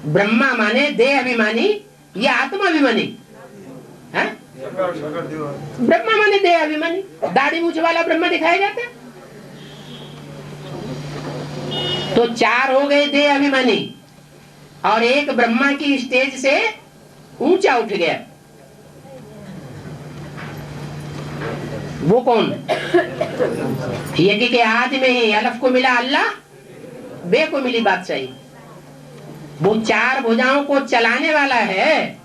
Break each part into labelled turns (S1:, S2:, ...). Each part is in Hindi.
S1: ब्रह्मा माने देह अभिमानी या आत्मा अभिमानी है? ब्रह्मा माने देह अभिमानी। दाढ़ी मूछ वाला ब्रह्मा दिखाया जाता है। तो 4 हो गए देह अभिमानी और एक ब्रह्मा की स्टेज से ऊंचा उठ गया। वो कौन? यज्ञ के आदि में ही अलफ को मिला अल्लाह, बे को मिली बादशाही। वो 4 भुजाओं को चलाने वाला है।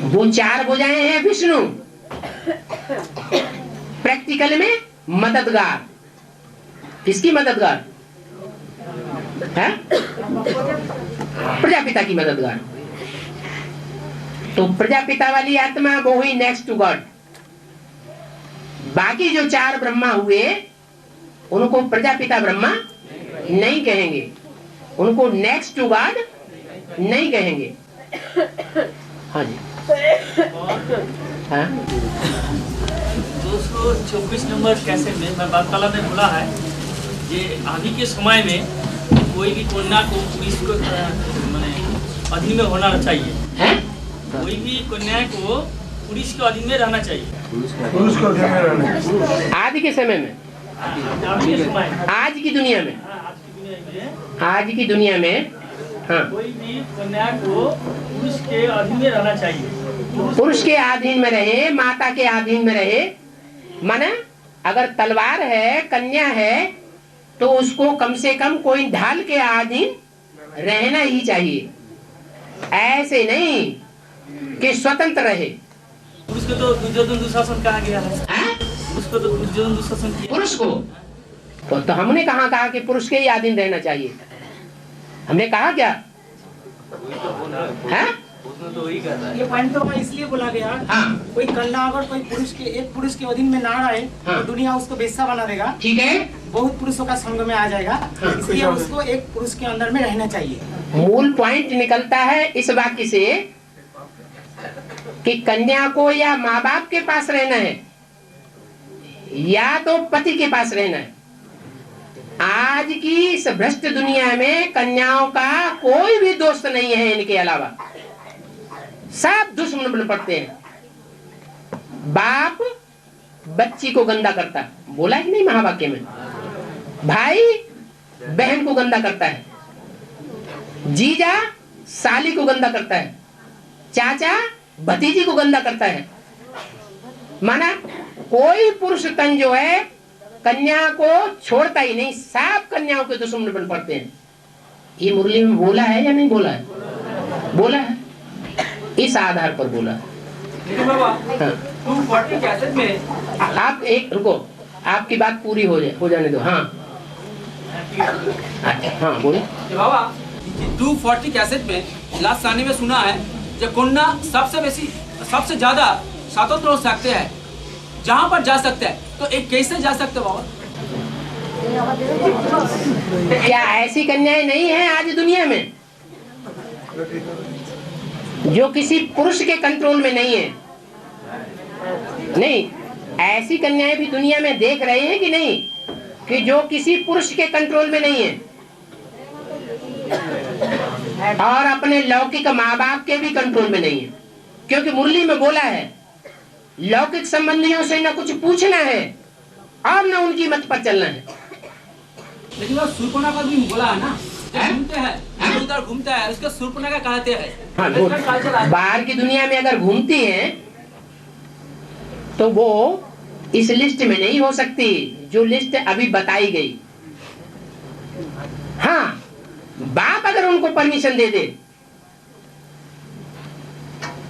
S1: वो 4 भुजाएं हैं विष्णु, प्रैक्टिकल में मददगार। किसकी मददगार है? प्रजापिता की मददगार। तो प्रजापिता वाली आत्मा वो हुई नेक्स्ट टू गॉड। बाकी जो 4 ब्रह्मा हुए उनको प्रजापिता ब्रह्मा नहीं कहेंगे, उनको नेक्स्ट टू गॉड नहीं कहेंगे। हाँ जी। हाँ?
S2: 224 नंबर कैसे में मैं वार्तालाप में बोला है ये अभी के समय में कोई भी कन्या को पुरुष को अधीन में होना चाहिए
S1: है?
S2: कोई भी कन्या को पुरुष के अधीन में रहना चाहिए।
S3: पुरुष को अधीन में रहना।
S1: आज के समय में,
S2: अभी के समय में,
S1: आज की दुनिया में, आज की दुनिया में हाँ,
S2: कोई भी कन्या को पुरुष के अधीन में रहना चाहिए।
S1: पुरुष के अधीन में रहे, माता के अधीन में रहे। माना अगर तलवार है, कन्या है, तो उसको कम से कम कोई ढाल के अधीन रहना ही चाहिए। ऐसे नहीं कि स्वतंत्र रहे।
S2: पुरुष को तो दुर्योधन दुशासन कहा गया है। उसको तो दुर्योधन दुशासन किया।
S1: पुरुष को तो हमने कहा कि पुरुष के ही अधीन रहना चाहिए? हमने कहा क्या है?
S2: तो वही कर रहा है।
S4: ये पॉइंट तो इसलिए बोला गया।
S1: हाँ।
S4: कोई कन्या अगर कोई एक पुरुष के अधीन में ना रहे
S1: हाँ।
S4: तो दुनिया उसको बेस्सा बना देगा।
S1: ठीक है।
S4: बहुत पुरुषों का संग में आ जाएगा।
S1: हाँ।
S4: इसलिए उसको एक पुरुष के अंदर में रहना चाहिए।
S1: मूल पॉइंट निकलता है इस वाक्य से कि कन्या को या माँ बाप के पास रहना है या तो पति के पास रहना है। आज की इस भ्रष्ट दुनिया में कन्याओं का कोई भी दोस्त नहीं है इनके अलावा। सब दुश्मन बन पड़ते हैं। बाप बच्ची को गंदा करता है, बोला कि नहीं महावाक्य में? भाई बहन को गंदा करता है, जीजा साली को गंदा करता है, चाचा भतीजी को गंदा करता है। माना कोई पुरुष तन जो है कन्या को छोड़ता ही नहीं, सब कन्याओं के दुश्मन बन पड़ते हैं। ये मुरली में बोला है या नहीं बोला है? बोला है, इस आधार पर बोला है। हाँ। आप एक रुको, आपकी बात पूरी हो जाने दो। हाँ हाँ बोलो।
S5: बाबा 240 कैसेट में लास्ट आने में सुना है जब कन्या सबसे ज्यादा स्वातंत्र हो सकते हैं, जहाँ पर जा सकते हैं, तो एक कैसे जा सकते बाबा?
S1: क्या ऐसी कन्याएं नहीं है आज दुनिया में जो किसी पुरुष के कंट्रोल में नहीं है? नहीं, ऐसी कन्याएं भी दुनिया में देख रहे हैं कि नहीं कि जो किसी पुरुष के कंट्रोल में नहीं है और अपने लौकिक माँ बाप के भी कंट्रोल में नहीं है। क्योंकि मुरली में बोला है लौकिक संबंधियों से न कुछ पूछना है और न उनकी मत पर चलना है।
S5: लेकिन वो शूर्पणखा भी बोला है ना, घूमते हैं उधर घूमता है, उसको शूर्पणखा कहते हैं।
S1: हाँ, बाहर की दुनिया में अगर घूमती है तो वो इस लिस्ट में नहीं हो सकती जो लिस्ट अभी बताई गई। हाँ, बाप अगर उनको परमिशन दे दे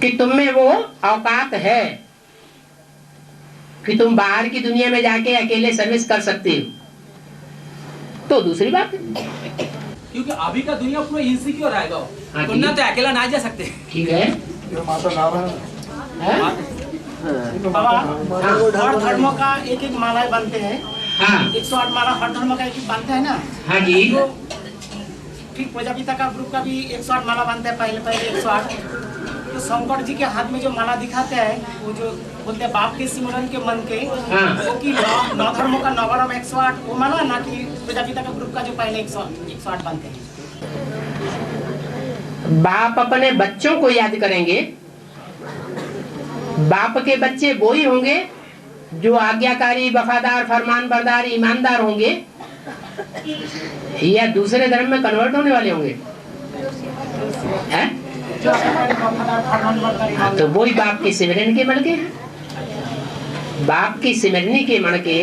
S1: कि तुम में वो औकात है कि तुम बाहर की दुनिया में जाके अकेले सर्विस कर सकती हो, तो दूसरी बात है।
S5: क्योंकि अभी का दुनिया पूरा इनसिक्योर आएगा, कन्या तो अकेला ना जा सकते।
S1: ठीक है।
S4: हर धर्मों का एक एक मालाएं बनते हैं।
S1: हाँ
S4: 108 माला हर धर्म का एक एक बनता है ना।
S1: हाँ जी।
S4: तो ठीक प्रजापिता का ग्रुप का भी 108 माला बनता है, पहले 108। तो शंकर जी के हाथ में जो माला दिखाते हैं, वो जो बोलते हैं बाप के सिमरन के मन के,
S1: हाँ।
S4: वो की नौ धर्मों का नवरम 108 वो माला ना कि प्रजापिता का ग्रुप का जो पहले 108 बनते हैं।
S1: बाप अपने बच्चों को याद करेंगे, बाप के बच्चे वो ही होंगे जो आज्ञाकारी, वफादार, फरमानबरदार, ईमानदार होंगे, या दूसरे धर्म में कन्वर्ट होने वाले होंगे? हैं? तो वही बाप की सिमरन के मण के हैं, बाप की सिमरनी के मण के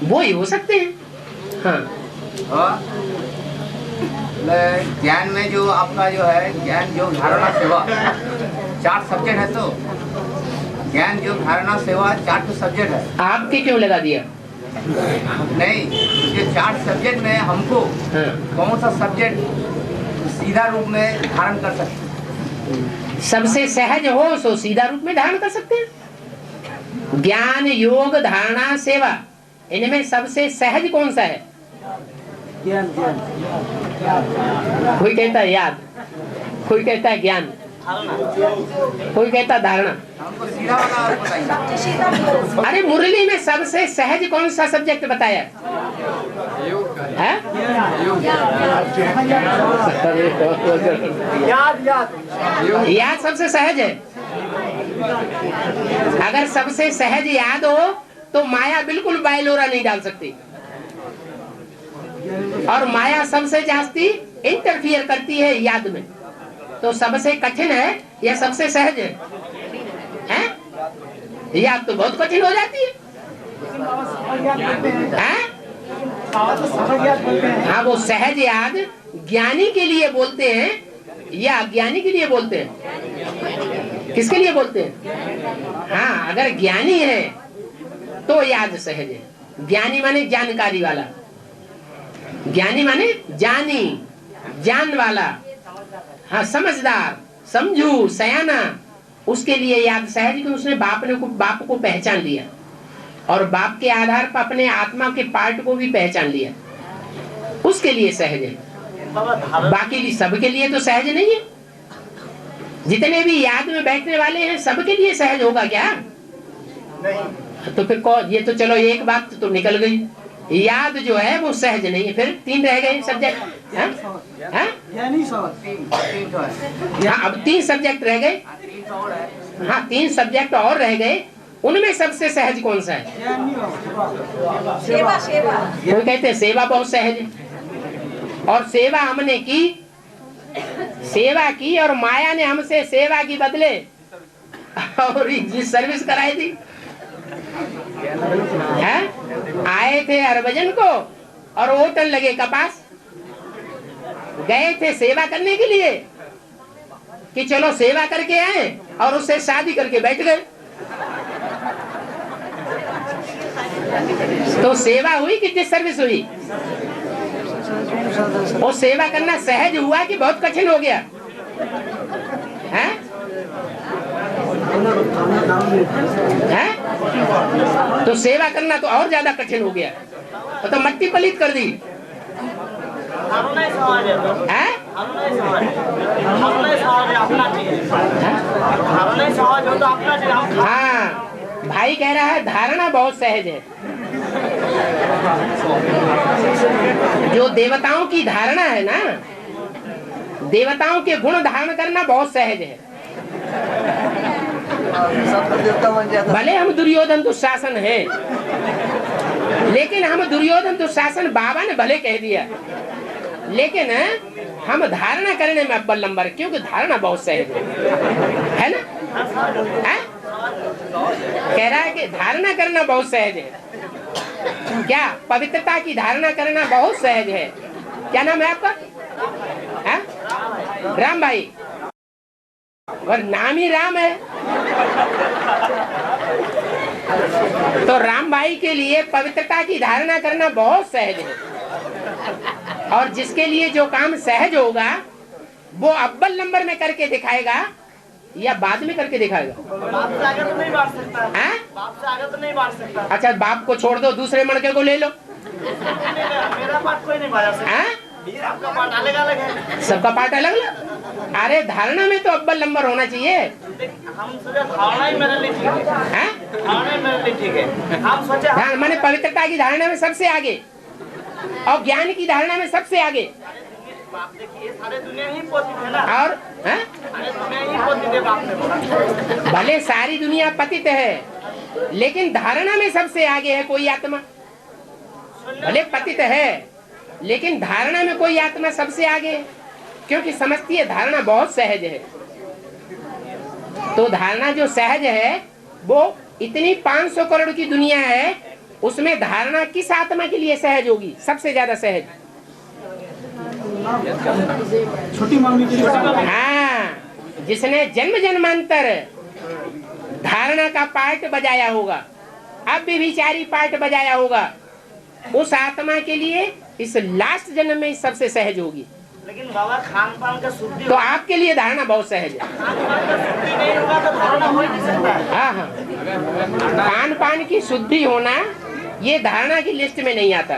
S1: वो ही हो सकते हैं। हाँ,
S6: ज्ञान में जो आपका जो है ज्ञान जो धारणा सेवा 4 सब्जेक्ट है, तो ज्ञान जो धारणा सेवा 4 सब्जेक्ट है।
S1: आपके क्यों लगा दिया?
S6: नहीं, ये 4 सब्जेक्ट में हमको कौन सा सब्जेक्ट सीधा रूप में धारण कर सकते?
S1: सबसे सहज हो सो सीधा रूप में धारण कर सकते हैं। ज्ञान, योग, धारणा, सेवा, इनमें सबसे सहज कौन सा है? कोई कहता है याद, कोई कहता है ज्ञान, कोई कहता है धारणा।
S6: हमको सीधा वाला बताइए।
S1: अरे मुरली में सबसे सहज कौन सा सब्जेक्ट बताया है? याद सबसे सहज है। अगर सबसे सहज याद हो तो माया बिल्कुल बायलोरा नहीं डाल सकती, और माया सबसे जास्ती इंटरफियर करती है याद में। तो सबसे कठिन है या सबसे सहज है? हैं? याद तो बहुत कठिन हो जाती है। हैं? हाँ, वो सहज याद ज्ञानी के लिए बोलते हैं या अज्ञानी के लिए बोलते हैं? किसके लिए बोलते हैं? हाँ, अगर ज्ञानी है तो याद सहज है। ज्ञानी माने जानकारी वाला, ज्ञानी माने जानी, जान वाला, हाँ, समझदार, समझू, सयाना, उसके लिए याद सहज कि उसने बाप को पहचान लिया, और बाप के आधार पर अपने आत्मा के पार्ट को भी पहचान लिया, उसके लिए सहज है। बाकी सबके लिए तो सहज नहीं है। जितने भी याद में बैठने वाले हैं सबके लिए सहज होगा क्या? नहीं। तो फिर कौन? ये तो चलो एक बात तो निकल गई, याद जो है वो सहज नहीं है। फिर 3 रह गए सब्जेक्ट। हाँ, अब 3 सब्जेक्ट रह गए। हाँ, 3 सब्जेक्ट और रह गए। उनमें सबसे सहज कौन सा है?
S7: सेवा।
S1: कोई कहते हैं सेवा बहुत सहज है, और सेवा हमने की, सेवा की, और माया ने हमसे सेवा की बदले और सर्विस कराई थी। है? आए थे हरभजन को और ओटन लगे कपास, गए थे सेवा करने के लिए कि चलो सेवा करके आए, और उससे शादी करके बैठ गए। तो सेवा हुई कि डिसर्विस हुई? वो सेवा करना सहज हुआ कि बहुत कठिन हो गया? हैं? हैं? तो सेवा करना तो और ज्यादा कठिन हो गया, तो मट्टी पलीत कर दी। हैं? हाँ, भाई कह रहा है धारणा बहुत सहज है। जो देवताओं की धारणा है ना, देवताओं के गुण धारण करना बहुत सहज है। भले हम दुर्योधन दुशासन है, लेकिन हम दुर्योधन दुशासन बाबा ने भले कह दिया, लेकिन हम धारणा करने में अव्वल नंबर, क्योंकि धारणा बहुत सहज है ना? है? कह रहा है कि धारणा करना बहुत सहज है। क्या? पवित्रता की धारणा करना बहुत सहज है। क्या नाम है आपका? है? राम भाई, और नाम ही राम है। तो राम भाई के लिए पवित्रता की धारणा करना बहुत सहज है, और जिसके लिए जो काम सहज होगा वो अव्वल नंबर में करके दिखाएगा या बाद में करके दिखाएगा?
S4: बाप से आगे तो नहीं बढ़ सकता।
S1: हैं?
S4: बाप से आगे तो नहीं बढ़ सकता।
S1: अच्छा, बाप को छोड़ दो, दूसरे मणके को ले लो।
S4: मेरा बात कोई नहीं बढ़ा सकता।
S1: हैं?
S4: आपका पार्ट अलग अलग है,
S1: सबका पार्ट अलग अलग। अरे धारणा में तो अव्वल नंबर होना चाहिए।
S4: हम सोचे धारणा ही मेरे लिए ठीक है,
S1: हैं?
S4: धारणा ही मेरे लिए ठीक है। हम सोचे
S1: माने पवित्रता की धारणा में सबसे आगे और ज्ञान की धारणा में सबसे आगे।
S4: बाप देखिए सारे दुनिया ही पतित है ना,
S1: और हैं?
S4: सारे दुनिया ही पतित है बाप ने बोला।
S1: भले सारी दुनिया पतित है लेकिन धारणा में सबसे आगे है कोई आत्मा। भले पतित है लेकिन धारणा में कोई आत्मा सबसे आगे है, क्योंकि समझती है धारणा बहुत सहज है। तो धारणा जो सहज है वो इतनी 500 करोड़ की दुनिया है, उसमें धारणा किस आत्मा के लिए सहज होगी? सबसे ज्यादा सहज
S3: छोटी मम्मी के लिए।
S1: हाँ, जिसने जन्म जन्मांतर धारणा का पार्ट बजाया होगा, अब भी विचारी पार्ट बजाया होगा, उस आत्मा के लिए इस लास्ट जन्म में सबसे सहज होगी।
S4: लेकिन बाबा खान पान का शुद्धि
S1: तो आपके लिए धारणा बहुत सहज है।
S4: खान पान का शुद्धि नहीं होगा तो धारणा हो ही नहीं सकता है।
S1: हाँ हाँ, खान पान की शुद्धि होना ये धारणा की लिस्ट में नहीं आता।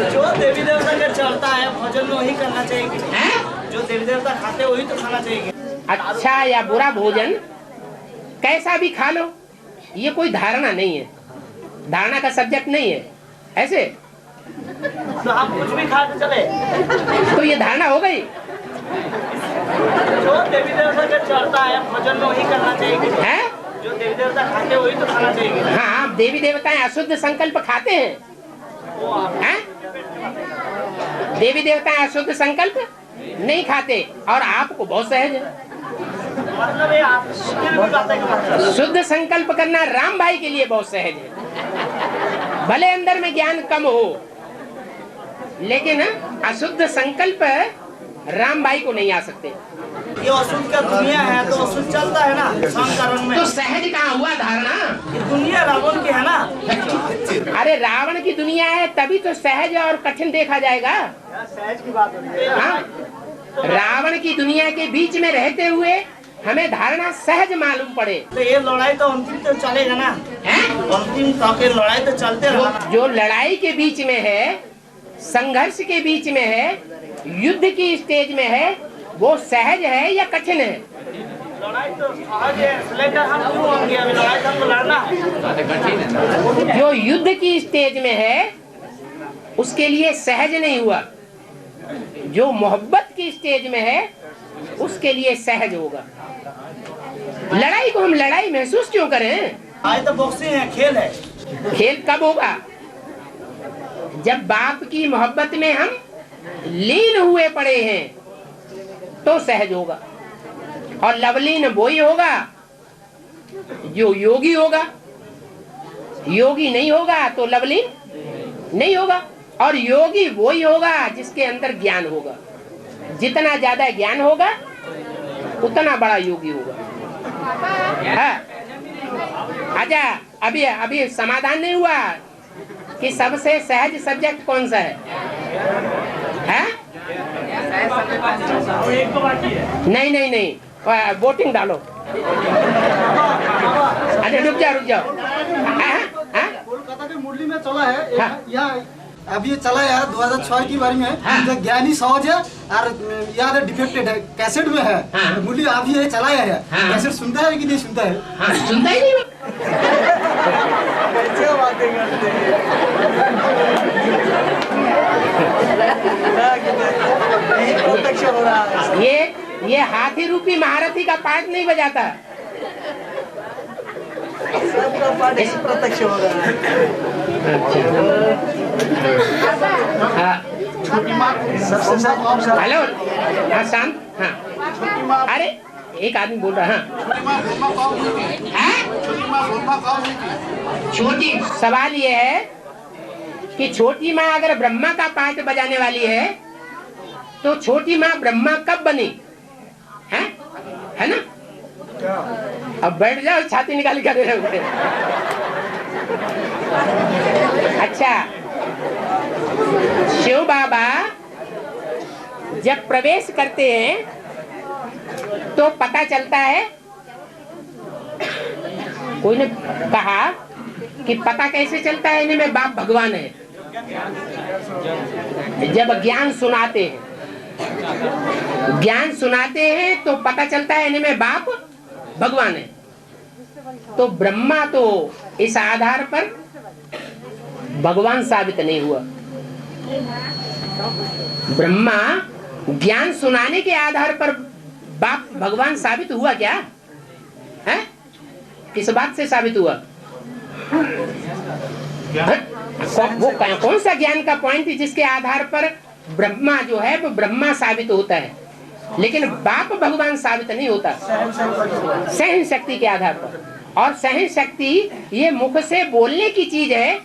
S4: जो देवी देवता का चलता है भोजन में वही करना चाहिए।
S1: हैं?
S4: जो देवी देवता खाते हैं वही तो खाना चाहिए।
S1: अच्छा या बुरा भोजन कैसा भी खा लो, ये कोई धारणा नहीं है, धारणा का सब्जेक्ट नहीं है। ऐसे
S4: तो हम कुछ भी खा के चले,
S1: तो ये धारणा हो गई।
S4: जो देवी देवता का चलता है भोजन में वही करना चाहिए।
S1: हैं?
S4: जो देवी देवता खाते हैं वही तो खाना चाहिए।
S1: हाँ, देवी देवताएं अशुद्ध संकल्प खाते हैं। हैं? देवी देवताएं अशुद्ध संकल्प नहीं खाते और आपको बहुत सहज है।
S4: मतलब ये आप शुद्धि भी बातें करते हैं।
S1: शुद्ध संकल्प करना राम भाई के लिए बहुत सहज है। भले अंदर में ज्ञान कम हो लेकिन अशुद्ध संकल्प राम भाई को नहीं आ सकते।
S4: ये अशुद्ध का दुनिया है तो अशुद्ध चलता है ना संकरण में।
S1: तो सहज कहाँ हुआ धारणा?
S4: ये दुनिया रावण की है ना।
S1: अरे रावण की दुनिया है तभी तो सहज और कठिन देखा जाएगा।
S4: सहज की बात होती है।
S1: हाँ? रावण की दुनिया के बीच में रहते हुए हमें धारणा सहज मालूम पड़े।
S4: तो ये लड़ाई तो अंतिम तो चलेगा ना।
S1: हैं?
S4: अंतिम तक ये लड़ाई तो चलते रहेगा।
S1: जो लड़ाई के बीच में है, संघर्ष के बीच में है, युद्ध की स्टेज में है, वो सहज है या कठिन है?
S4: लड़ाई तो सहज है, लेकर हम क्यों होंगे? अभी लड़ाई तो हमको लड़ना है।
S1: जो युद्ध की स्टेज में है उसके लिए सहज नहीं हुआ, जो मोहब्बत की स्टेज में है उसके लिए सहज होगा। लड़ाई को हम लड़ाई महसूस क्यों करें?
S4: आज तो बॉक्सिंग है, खेल है।
S1: खेल कब होगा? जब बाप की मोहब्बत में हम लीन हुए पड़े हैं तो सहज होगा। और लवलीन वही होगा जो योगी होगा, योगी नहीं होगा तो लवलीन नहीं होगा। और योगी वही होगा जिसके अंदर ज्ञान होगा। जितना ज्यादा ज्ञान होगा उतना बड़ा योगी होगा। हाँ? अच्छा, अभी समाधान नहीं हुआ कि सबसे सहज सब्जेक्ट कौन सा है? हैं?
S2: एक तो बाकी है।
S1: नहीं, वोटिंग डालो। अरे रुक जाओ।
S3: कोलकाता के मुरली में चला है
S1: हाँ।
S3: यहाँ अभी ये चला है 2006 की बारे में।
S1: हाँ।
S3: जो ज्ञानी सहज है और याद है डिफेक्टेड है, कैसेट में है।
S1: हाँ।
S3: मुरली अभी ये चलाया है।
S1: हाँ।
S3: कैसेट सुनता है कि नहीं सुनता है?
S1: हाँ, सुनता ही नहीं।
S3: कैसे बातें करते हैं? प्रत्यक्ष हो रहा है।
S1: ये हाथी रूपी महारथी का पार्ट नहीं बजाता।
S3: सबका पाठ प्रत्यक्ष हो रहा है।
S1: हाँ, हेलो। हाँ, शांत। हाँ, अरे एक आदमी बोल रहा है। छोटी सवाल ये है कि छोटी माँ अगर ब्रह्मा का पार्ट बजाने वाली है तो छोटी माँ ब्रह्मा कब बनी? है ना? अब बैठ जाओ, छाती निकाल कर रहे हो। अच्छा, शिव बाबा जब प्रवेश करते हैं तो पता चलता है, कोई ने कहा कि पता कैसे चलता है इनमें बाप भगवान है। जब ज्ञान सुनाते हैं, ज्ञान सुनाते हैं तो पता चलता है इनमें बाप भगवान है। तो ब्रह्मा तो इस आधार पर भगवान साबित नहीं हुआ। ब्रह्मा ज्ञान सुनाने के आधार पर बाप भगवान साबित हुआ क्या है? किस बात से साबित हुआ? वो कौन सा ज्ञान का पॉइंट है जिसके आधार पर ब्रह्मा जो है वो ब्रह्मा साबित होता है, लेकिन बाप भगवान साबित नहीं होता? सहन शक्ति के आधार पर। और सहन शक्ति ये मुख से बोलने की चीज है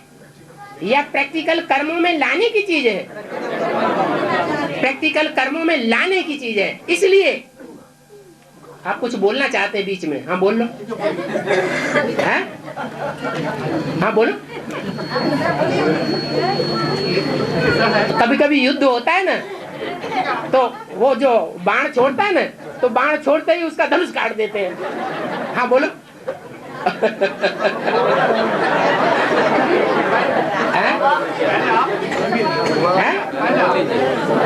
S1: या प्रैक्टिकल कर्मों में लाने की चीज है? प्रैक्टिकल कर्मों में लाने की चीज है। इसलिए आप कुछ बोलना चाहते हैं बीच में? हाँ बोल लो। है? हाँ बोलो। कभी कभी युद्ध होता है ना, तो वो जो बाण छोड़ता है ना, तो बाण छोड़ते ही उसका धनुष काट देते हैं। हाँ बोलो।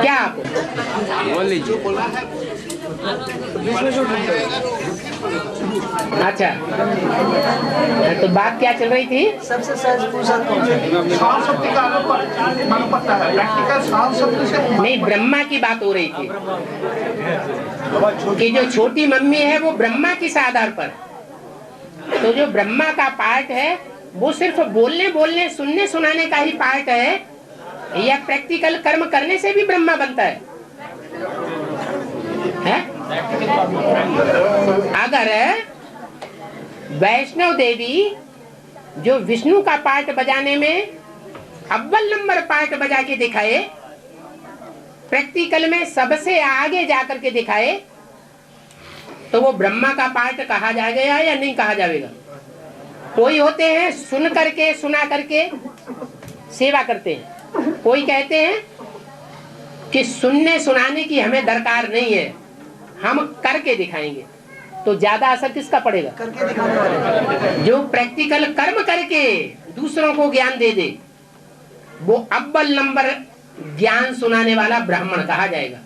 S1: क्या आप बोल लीजिए। अच्छा, तो बात क्या चल रही थी?
S3: सबसे सहज पुरुषार्थ कौन सा? शक्ति का मालूम पड़ता है, प्रैक्टिकल शक्ति से
S1: नहीं, ब्रह्मा की बात हो रही थी कि जो छोटी मम्मी है वो ब्रह्मा किस आधार पर? तो जो ब्रह्मा का पार्ट है वो सिर्फ बोलने सुनने सुनाने का ही पार्ट है या प्रैक्टिकल कर्म करने से भी ब्रह्मा बनता है? अगर वैष्णव देवी जो विष्णु का पार्ट बजाने में अव्वल नंबर पार्ट बजा के दिखाए, प्रैक्टिकल में सबसे आगे जाकर के दिखाए, तो वो ब्रह्मा का पार्ट कहा जाएगा या नहीं कहा जाएगा? कोई होते हैं सुन करके सुना करके सेवा करते हैं, कोई कहते हैं कि सुनने सुनाने की हमें दरकार नहीं है, हम करके दिखाएंगे। तो ज्यादा असर किसका पड़ेगा?
S3: करके दिखाने वाले।
S1: जो प्रैक्टिकल कर्म करके दूसरों को ज्ञान दे दे, वो अव्वल नंबर ज्ञान सुनाने वाला ब्राह्मण कहा जाएगा।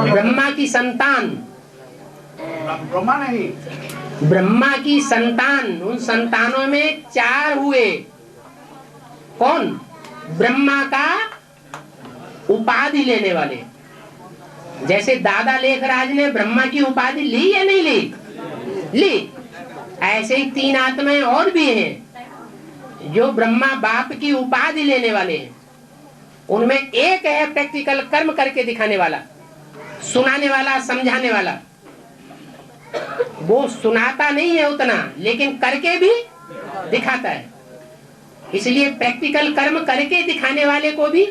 S1: ब्रह्मा की संतान,
S3: ब्रह्मा नहीं,
S1: ब्रह्मा की संतान, उन संतानों में 4 हुए। कौन? ब्रह्मा का उपाधि लेने वाले। जैसे दादा लेखराज ने ब्रह्मा की उपाधि ली या नहीं ली? ली। ऐसे ही 3 आत्माएं और भी हैं जो ब्रह्मा बाप की उपाधि लेने वाले हैं। उनमें एक है प्रैक्टिकल कर्म करके दिखाने वाला, सुनाने वाला, समझाने वाला। वो सुनाता नहीं है उतना, लेकिन करके भी दिखाता है। इसलिए प्रैक्टिकल कर्म करके दिखाने वाले को भी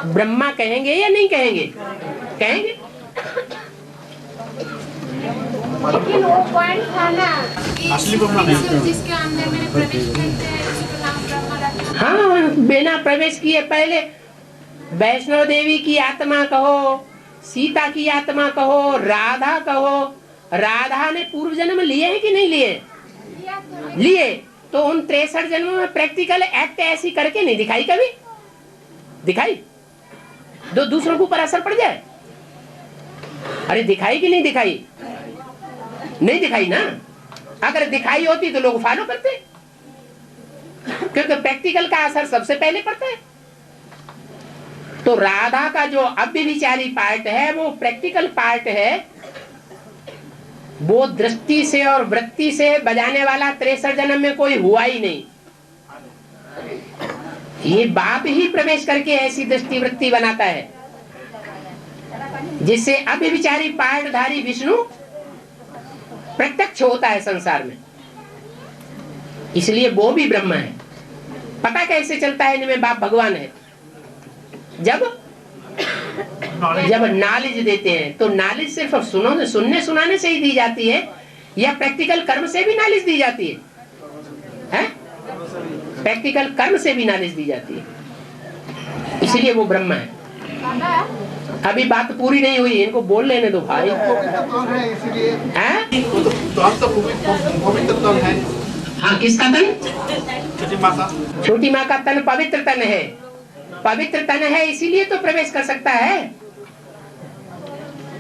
S1: ब्रह्मा कहेंगे या नहीं कहेंगे? कहेंगे।
S7: लेकिन वो पॉइंट था ना कि जिसके अंदर मैंने प्रवेश करते हैं उसका नाम ब्रह्मा रखा।
S1: हाँ, बिना प्रवेश किए पहले वैष्णो देवी की आत्मा कहो, सीता की आत्मा कहो, राधा कहो। राधा ने पूर्व जन्म लिए हैं कि नहीं लिए? लिए। तो उन 63 जन्मों में प्रैक्टिकल एक्ट ऐसी करके नहीं दिखाई कभी? दिखाई? दो दूसरों के ऊपर असर पड़ जाए? अरे दिखाई कि नहीं दिखाई? नहीं दिखाई ना। अगर दिखाई होती तो लोग फॉलो करते, क्योंकि प्रैक्टिकल का असर सबसे पहले पड़ता है। तो राधा का जो अव्यभिचारी पार्ट है वो प्रैक्टिकल पार्ट है। वो दृष्टि से और वृत्ति से बजाने वाला 63 जन्म में कोई हुआ ही नहीं। ये बाप ही प्रवेश करके ऐसी दृष्टि वृत्ति बनाता है जिससे अव्यभिचारी पार्टधारी विष्णु प्रत्यक्ष होता है संसार में। इसलिए वो भी ब्रह्म है। पता कैसे चलता है इनमें बाप भगवान है? जब नॉलेज देते हैं। तो नॉलेज सिर्फ सुनने सुनाने से ही दी जाती है या प्रैक्टिकल कर्म से भी नॉलेज दी जाती है? प्रैक्टिकल कर्म से भी नॉलेज दी जाती है। इसलिए वो ब्रह्म है। अभी बात पूरी नहीं हुई, इनको बोल लेने दो भाई। हाँ, किसका तन?
S3: छोटी माता।
S1: छोटी माँ का तन पवित्र तन है। पवित्र तन है इसीलिए तो प्रवेश कर सकता है।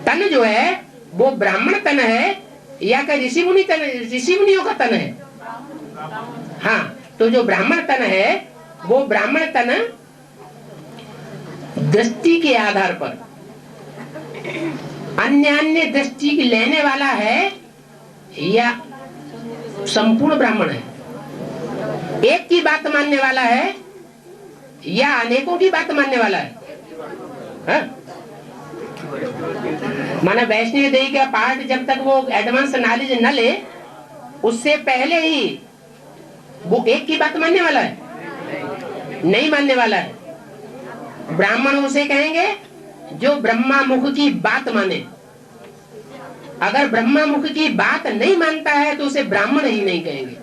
S1: तन जो है वो ब्राह्मण तन है या का ऋषि मुनियों का तन है? हाँ, तो जो ब्राह्मण तन है वो ब्राह्मण तन दृष्टि के आधार पर अन्य दृष्टि लेने वाला है या संपूर्ण ब्राह्मण है? एक की बात मानने वाला है या अनेकों की बात मानने वाला है? हाँ? माना वैष्णव देवी का पाठ जब तक वो एडवांस नॉलेज न ले उससे पहले ही वो एक की बात मानने वाला है? नहीं मानने वाला है। ब्राह्मण उसे कहेंगे जो ब्रह्मा मुख की बात माने। अगर ब्रह्मा मुख की बात नहीं मानता है तो उसे ब्राह्मण ही नहीं कहेंगे।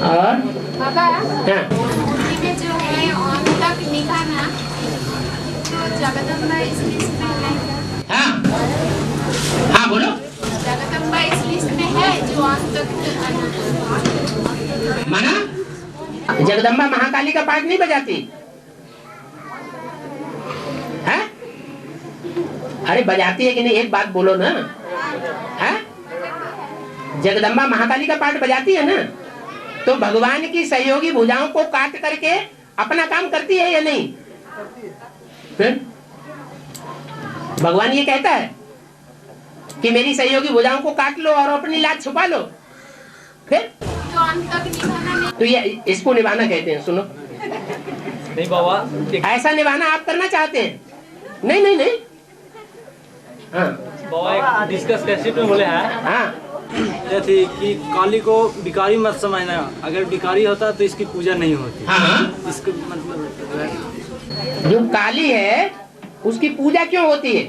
S1: और
S7: बाबा,
S1: हाँ,
S7: मूर्ति में जो है ऑन तक लिखा ना, तो जगदम्बा इस लिस्ट में है क्या?
S1: हाँ, हाँ बोलो।
S7: जगदम्बा इस लिस्ट में है जो ऑन तक
S1: माना जगदम्बा महाकाली का पाठ नहीं बजाती है? अरे बजाती है कि नहीं, एक बात बोलो ना। है? जगदम्बा महाकाली का पाठ बजाती है ना, तो भगवान की सहयोगी भुजाओं को काट करके अपना काम करती है या नहीं? फिर भगवान ये कहता है कि मेरी सहयोगी भुजाओं को काट लो और अपनी लाज छुपा लो। फिर
S7: जो ऑन तक निभाना नहीं।
S1: तो ये इसको निभाना कहते हैं। सुनो,
S2: नहीं बाबा,
S1: ऐसा निभाना आप करना चाहते हैं? नहीं नहीं नहीं। हाँ
S2: बाबा डिस्कस कैसे में बोले हैं
S1: हाँ,
S8: जैसे कि काली को भिखारी मत समझना। अगर भिखारी होता तो इसकी पूजा नहीं होती।
S1: हाँ,
S8: इसको मतलब
S1: जो काली है उसकी पूजा क्यों होती है?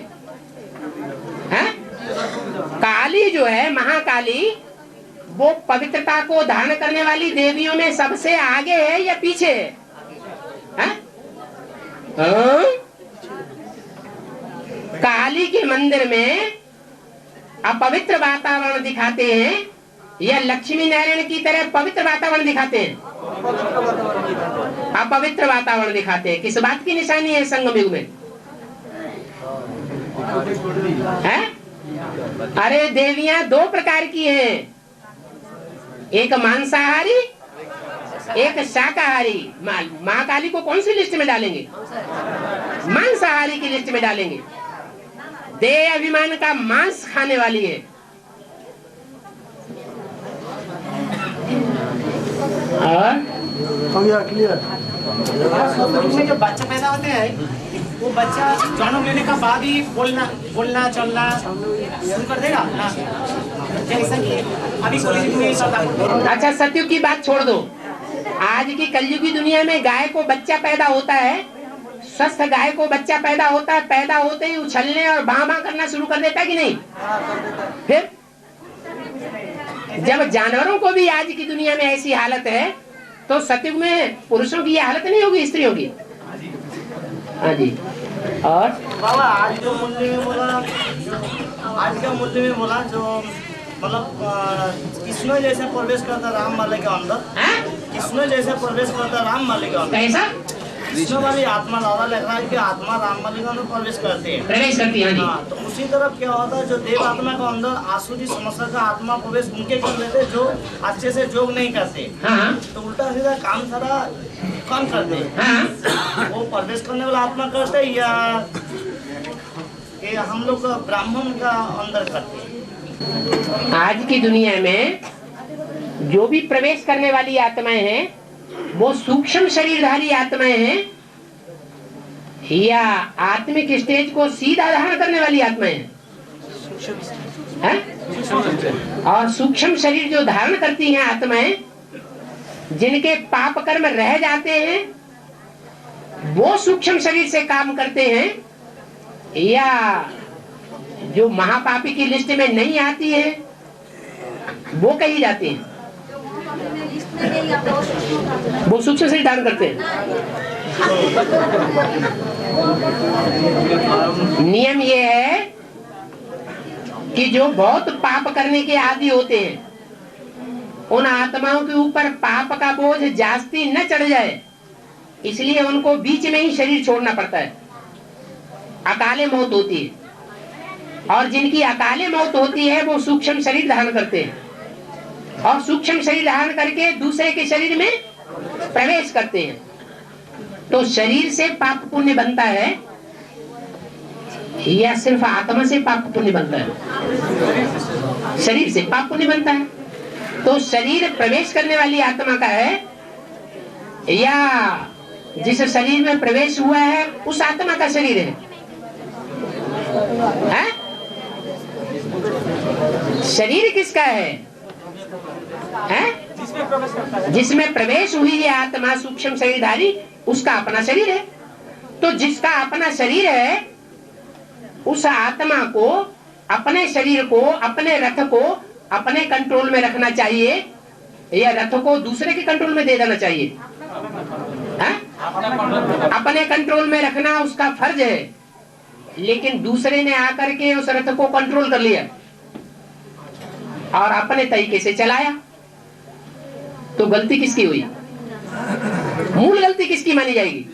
S1: हैं? काली जो है महाकाली वो पवित्रता को धारण करने वाली देवियों में सबसे आगे है या पीछे है? हैं? हाँ? काली के मंदिर में अपवित्र वातावरण दिखाते हैं या लक्ष्मी नारायण की तरह पवित्र वातावरण दिखाते हैं? अपवित्र वातावरण दिखाते हैं। किस बात की निशानी है संगम युग में? है? अरे देवियां दो प्रकार की हैं, एक मांसाहारी एक शाकाहारी। महाकाली को कौन सी लिस्ट में डालेंगे? मांसाहारी की लिस्ट में डालेंगे। देह अभिमान का मांस खाने वाली है। और
S4: में जो बच्चा पैदा होते हैं वो बच्चा जन्म लेने का बाद ही बोलना चलना शुरू कर देगा ना, जैसा कि अभी कलयुग में सब।
S1: अच्छा, सतयुग की बात छोड़ दो। आज की कलयुगी दुनिया में गाय को बच्चा पैदा होता है, स्वस्थ गाय को बच्चा पैदा होता है, पैदा होते ही उछलने और बां बां करना शुरू कर देता है कि नहीं? फिर जब जानवरों को भी आज की दुनिया में ऐसी हालत है तो सतयुग में पुरुषों की ये हालत नहीं होगी, स्त्रियों की? हाँ जी। और
S8: बाबा आज जो मूल्य में बोला, आज का मूल्य में बोला जो मतलब कृष्ण जैसे प्रवेश करता राम वाले के अंदर, कृष्ण जैसे प्रवेश करता राम वाले के अंदर।
S1: कैसा?
S8: कृष्ण वाली आत्मा लावा लग रहा है कि आत्मा राम वाले के अंदर प्रवेश करते हैं,
S1: प्रवेश करती है।
S8: हाँ, तो उसी तरफ क्या होता है जो देव आत्मा के अंदर आसुरी समस्या का आत्मा प्रवेश उनके कर लेते हैं जो अच्छे से योग नहीं करते।
S1: हाँ,
S8: तो उल्टा सीधा काम सारा कम करते हैं।
S1: हाँ।
S8: वो प्रवेश करने वाला आत्मा करते हैं या हम लोग ब्राह्मण का अंदर करते हैं?
S1: आज की दुनिया में जो भी प्रवेश करने वाली आत्माएं हैं वो सूक्ष्म शरीरधारी आत्माएं हैं या आत्मिक स्टेज को सीधा धारण करने वाली आत्माएं हैं? और सूक्ष्म शरीर जो धारण करती हैं आत्माएं, जिनके पाप कर्म रह जाते हैं, वो सूक्ष्म शरीर से काम करते हैं या जो महापापी की लिस्ट में नहीं आती है वो कही जाती है? वो सूक्ष्म शरीर धारण करते हैं। नियम ये है कि जो बहुत पाप करने के आदी होते हैं, उन आत्माओं के ऊपर पाप का बोझ जास्ती न चढ़ जाए, इसलिए उनको बीच में ही शरीर छोड़ना पड़ता है। अकाले मौत होती है, और जिनकी अकाले मौत होती है वो सूक्ष्म शरीर धारण करते हैं, और सूक्ष्म शरीर धारण करके दूसरे के शरीर में प्रवेश करते हैं। तो शरीर से पाप पुण्य बनता है या सिर्फ आत्मा से पाप पुण्य बनता है? शरीर से पाप पुण्य बनता है। तो शरीर प्रवेश करने वाली आत्मा का है या जिस शरीर में प्रवेश हुआ है उस आत्मा का शरीर है? शरीर किसका है? जिसमें प्रवेश हुई है आत्मा सूक्ष्म शरीरधारी, उसका अपना शरीर है। तो जिसका अपना शरीर है उस आत्मा को, अपने शरीर को, अपने रथ को अपने कंट्रोल में रखना चाहिए या रथ को दूसरे के कंट्रोल में दे देना चाहिए? अपने कंट्रोल में रखना उसका फर्ज है, लेकिन दूसरे ने आकर के उस रथ को कंट्रोल कर लिया और अपने तरीके से चलाया, तो गलती किसकी हुई? मूल गलती किसकी मानी जाएगी?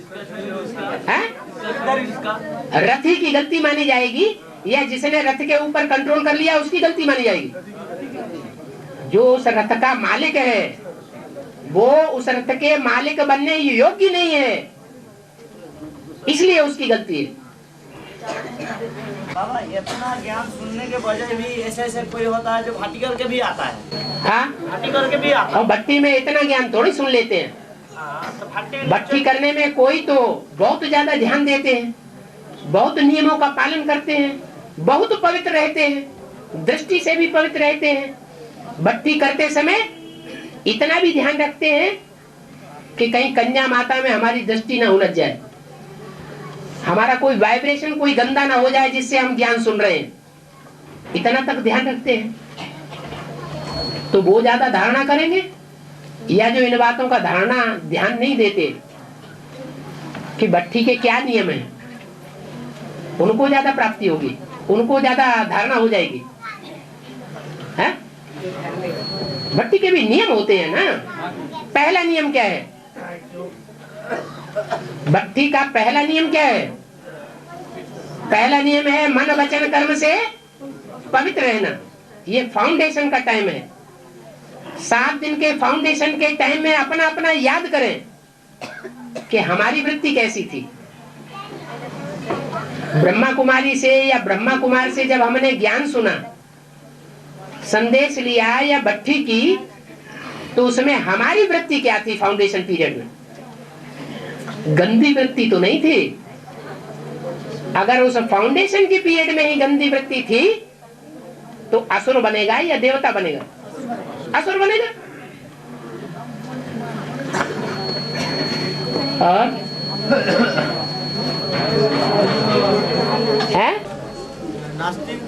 S1: रथी की गलती मानी जाएगी या जिसने रथ के ऊपर कंट्रोल कर लिया उसकी गलती मानी जाएगी? जो उस रथ का मालिक है वो उस रथ के मालिक बनने योग्य नहीं है, इसलिए उसकी गलती है।
S8: बाबा इतना ज्ञान सुनने के बजाय भी ऐसे कोई होता है जो भट्टी करके भी आता है।
S1: हाँ,
S8: भट्टी करके भी आता है।
S1: और भट्टी में इतना ज्ञान थोड़ी सुन लेते हैं।
S8: तो
S1: भट्टी करने में कोई तो बहुत ज्यादा ध्यान देते हैं, बहुत नियमों का पालन करते हैं, बहुत पवित्र रहते हैं, दृष्टि से भी पवित्र रहते हैं। भट्टी करते समय इतना भी ध्यान रखते हैं कि कहीं कन्या माता में हमारी दृष्टि न उलझ जाए, हमारा कोई वाइब्रेशन कोई गंदा ना हो जाए जिससे हम ज्ञान सुन रहे हैं, इतना तक ध्यान रखते हैं। तो वो ज्यादा धारणा करेंगे या जो इन बातों का धारणा ध्यान नहीं देते कि भट्टी के क्या नियम है, उनको ज्यादा प्राप्ति होगी, उनको ज्यादा धारणा हो जाएगी। है? भट्टी के भी नियम होते हैं ना। पहला नियम क्या है? भक्ति का पहला नियम क्या है? पहला नियम है मन वचन कर्म से पवित्र रहना। ये फाउंडेशन का टाइम है। 7 दिन के फाउंडेशन के टाइम में अपना अपना याद करें कि हमारी वृत्ति कैसी थी। ब्रह्मा कुमारी से या ब्रह्मा कुमार से जब हमने ज्ञान सुना, संदेश लिया या भट्टी की, तो उसमें हमारी वृत्ति क्या थी? फाउंडेशन पीरियड में गंदी वृत्ति तो नहीं थी। अगर उस फाउंडेशन की पीरियड में ही गंदी वृत्ति थी तो असुर बनेगा या देवता बनेगा? असुर बनेगा। और है
S8: नास्तिक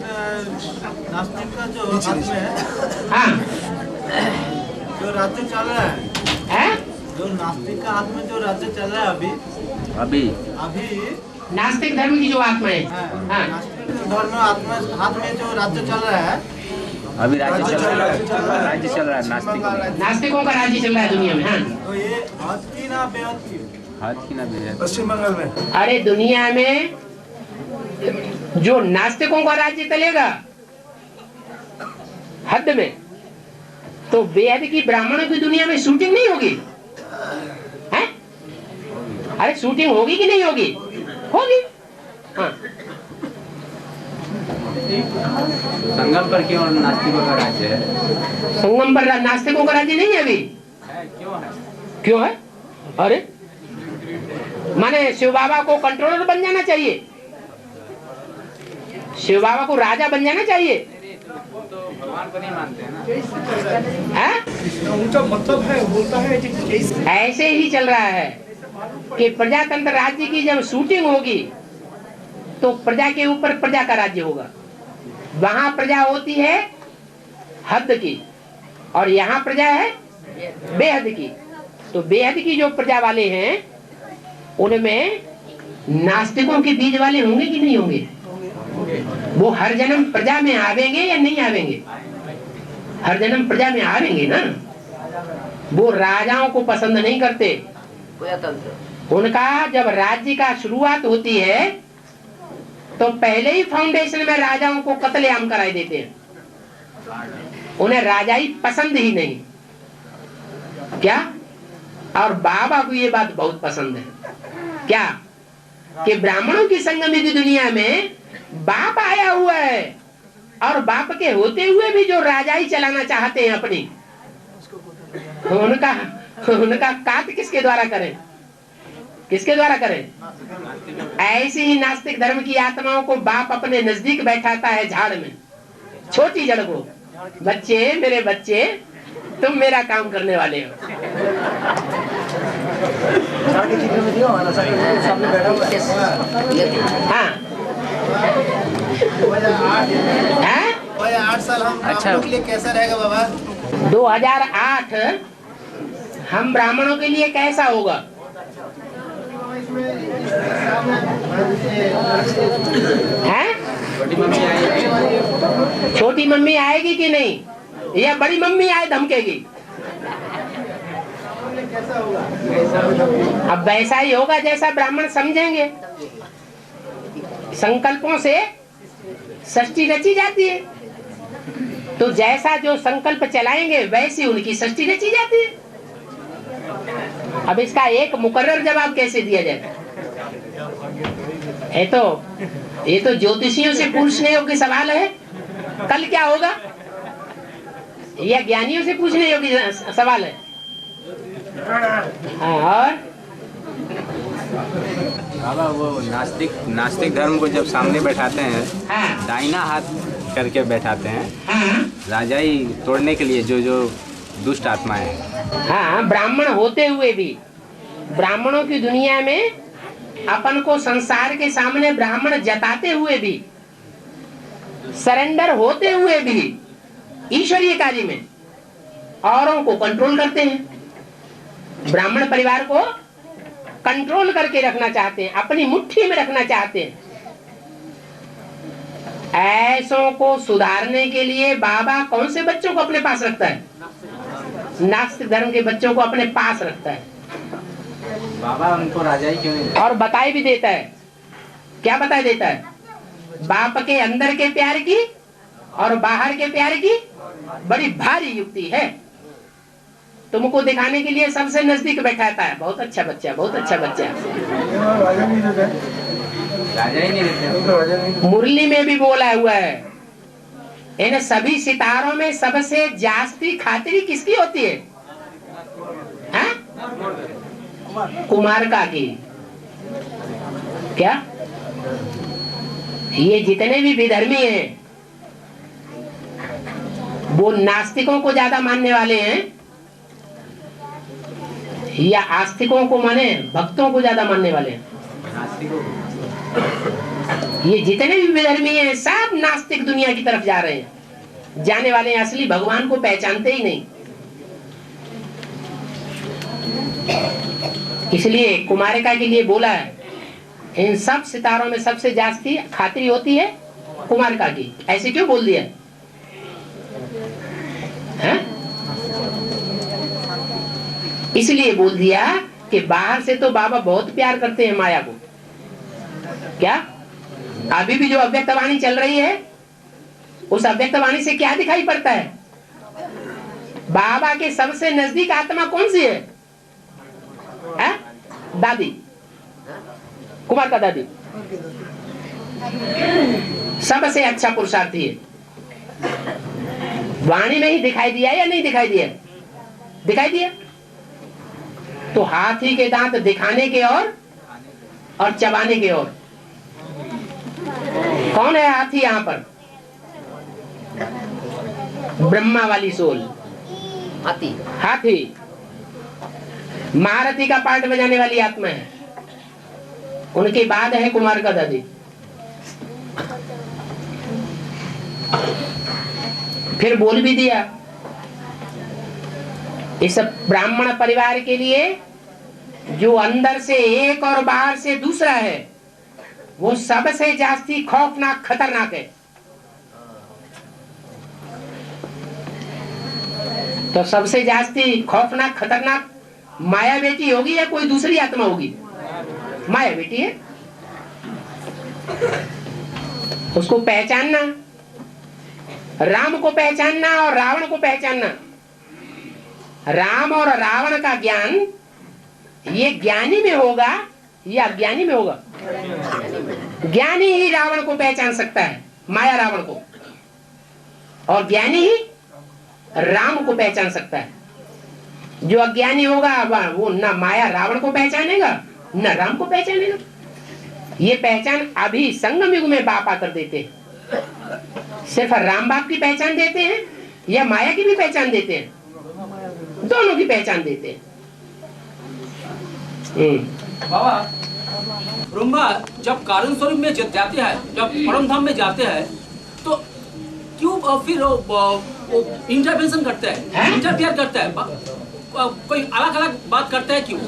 S8: का जो हाथ में है,
S1: हाँ,
S8: जो राज्य चल रहा
S1: है?
S8: जो नास्तिक का हाथ में जो राज्य चल रहा है अभी
S1: नास्तिक धर्म की जो आत्मा है, हाँ,
S8: नास्तिक धर्म आत्मा हाथ में जो राज्य चल रहा है
S6: अभी राज्य चल रहा है
S1: नास्तिकों का राज्य चल रहा है दुनिया में। हाँ,
S8: तो ये हाथ की ना बेहद की?
S6: हाथ की ना बेहद।
S8: पश्चिम बंगाल में
S1: अरे दुनिया में जो नास्तिकों का राज्य चलेगा हद में, तो बेहद की ब्राह्मणों की दुनिया में शूटिंग नहीं होगी? है? अरे शूटिंग होगी कि नहीं होगी? होगी। हाँ,
S6: संगम पर क्यों नास्तिकों का राज्य है?
S1: संगम पर नास्तिकों का राज्य नहीं है अभी। क्यों है? अरे माने शिव बाबा को कंट्रोलर बन जाना चाहिए, शिव बाबा को राजा बन जाना चाहिए।
S6: तो भगवान को नहीं मानते हैं ना।
S3: उनका मतलब है, बोलता है
S1: ऐसे ही चल रहा है कि प्रजातंत्र राज्य की जब शूटिंग होगी तो प्रजा के ऊपर प्रजा का राज्य होगा। वहां प्रजा होती है हद की और यहाँ प्रजा है बेहद की। तो बेहद की जो प्रजा वाले हैं उनमें नास्तिकों के बीज वाले होंगे कि नहीं होंगे? वो हर जन्म प्रजा में आवेंगे या नहीं आवेंगे? हर जन्म प्रजा में आवेंगे ना। वो राजाओं को पसंद नहीं करते। उनका जब राज्य का शुरुआत होती है तो पहले ही फाउंडेशन में राजाओं को कत्लेआम कराए देते हैं। उन्हें राजाई पसंद ही नहीं। क्या? और बाबा को ये बात बहुत पसंद है। क्या? कि ब्राह्मणों की संगम की दुनिया में बाप आया हुआ है और बाप के होते हुए भी जो राजाई चलाना चाहते हैं अपनी, उनका काट किसके द्वारा करें? किसके द्वारा करें? ऐसी ही नास्तिक धर्म की आत्माओं को बाप अपने नजदीक बैठाता है झाड़ में, छोटी जड़ को। बच्चे, मेरे बच्चे, तुम मेरा काम करने वाले हो। हाँ,
S9: 8 साल हम ब्राह्मणों के लिए कैसा रहेगा बाबा?
S1: 2008 हम ब्राह्मणों के लिए कैसा होगा? हैं? छोटी मम्मी आएगी कि नहीं? या बड़ी मम्मी आए धमकेगी? अब वैसा ही होगा जैसा ब्राह्मण समझेंगे। संकल्पों से सृष्टि रची जाती है, तो जैसा जो संकल्प चलाएंगे वैसी उनकी सृष्टि रची जाती है। अब इसका एक मुकर्रर जवाब कैसे दिया जाए? ये तो ज्योतिषियों से पूछने योग्य सवाल है। कल क्या होगा? यह ज्ञानियों से पूछने योग्य सवाल है। और
S10: बाबा वो नास्तिक धर्म को जब सामने बैठाते हैं,
S1: हाँ,
S10: दाहिना हाथ करके बैठाते हैं,
S1: हाँ,
S10: राजाई तोड़ने के लिए जो दुष्ट आत्माएं हैं।
S1: हाँ, ब्राह्मण होते हुए भी, ब्राह्मणों की दुनिया में अपन को संसार के सामने ब्राह्मण जताते हुए भी, सरेंडर होते हुए भी ईश्वरीय कार्य में औरों को कंट्रोल करते हैं। ब्राह्मण परिवार को कंट्रोल करके रखना चाहते हैं, अपनी मुट्ठी में रखना चाहते हैं। ऐसों को सुधारने के लिए बाबा कौन से बच्चों को अपने पास रखता है? नास्तिक धर्म के बच्चों को अपने पास रखता है।
S10: बाबा उनको राजाई क्यों नहीं?
S1: और बताई भी देता है। क्या बताई देता है? बाप के अंदर के प्यार की और बाहर के प्यार की बड़ी भारी युक्ति है। तुमको दिखाने के लिए सबसे नजदीक बैठाता है। बहुत अच्छा बच्चा, बहुत अच्छा बच्चा।
S10: राजा ही नहीं देते।
S1: मुरली में भी बोला हुआ है, इन सभी सितारों में सबसे जास्ती खातिरी किसकी होती है? हाँ? कुमारका की। क्या? ये जितने भी विधर्मी हैं वो नास्तिकों को ज्यादा मानने वाले हैं या आस्तिकों को माने भक्तों को ज्यादा मानने वाले हैं? ये जितने भी विधर्मी हैं सब नास्तिक दुनिया की तरफ जा रहे हैं। जाने वाले हैं, असली भगवान को पहचानते ही नहीं। इसलिए कुमारिका के लिए बोला है, इन सब सितारों में सबसे जास्ती खातिरी होती है कुमारिका की। ऐसे क्यों बोल दिया है? इसलिए बोल दिया कि बाहर से तो बाबा बहुत प्यार करते हैं माया को। क्या? अभी भी जो अव्यक्तवाणी चल रही है, उस अव्यक्तवाणी से क्या दिखाई पड़ता है? बाबा के सबसे नजदीक आत्मा कौन सी है? दादी, कुमार का दादी सबसे अच्छा पुरुषार्थी है। वाणी में ही दिखाई दिया या नहीं दिखाई दिया? दिखाई दिया। तो हाथी के दांत दिखाने के और चबाने के और। कौन है हाथी यहाँ पर? ब्रह्मा वाली सोल हाथी। महारथी का पार्ट बजाने वाली आत्मा है। उनके बाद है कुमार का दादी। फिर बोल भी दिया, इस ब्राह्मण परिवार के लिए जो अंदर से एक और बाहर से दूसरा है, वो सबसे जास्ती खौफनाक खतरनाक है। तो सबसे जास्ती खौफनाक खतरनाक माया बेटी होगी या कोई दूसरी आत्मा होगी? माया बेटी है। उसको पहचानना, राम को पहचानना और रावण को पहचानना। राम और रावण का ज्ञान ये ज्ञानी में होगा या अज्ञानी में होगा? ज्ञानी ही रावण को पहचान सकता है, माया रावण को, और ज्ञानी ही राम को पहचान सकता है। जो अज्ञानी होगा वो ना माया रावण को पहचानेगा न राम को पहचानेगा। ये पहचान अभी संगम युग में बाप आकर देते हैं। सिर्फ राम बाप की पहचान देते हैं या माया की भी पहचान देते हैं? दोनों की पहचान देते हैं।
S5: बाबा ब्रह्मा जब कारण स्वरूप में जाते हैं, जब परम धाम में जाते हैं, तो क्यों फिर इंटरवेंशन करते हैं, इंटरफेयर करते हैं, कोई अलग अलग बात करते हैं क्यों?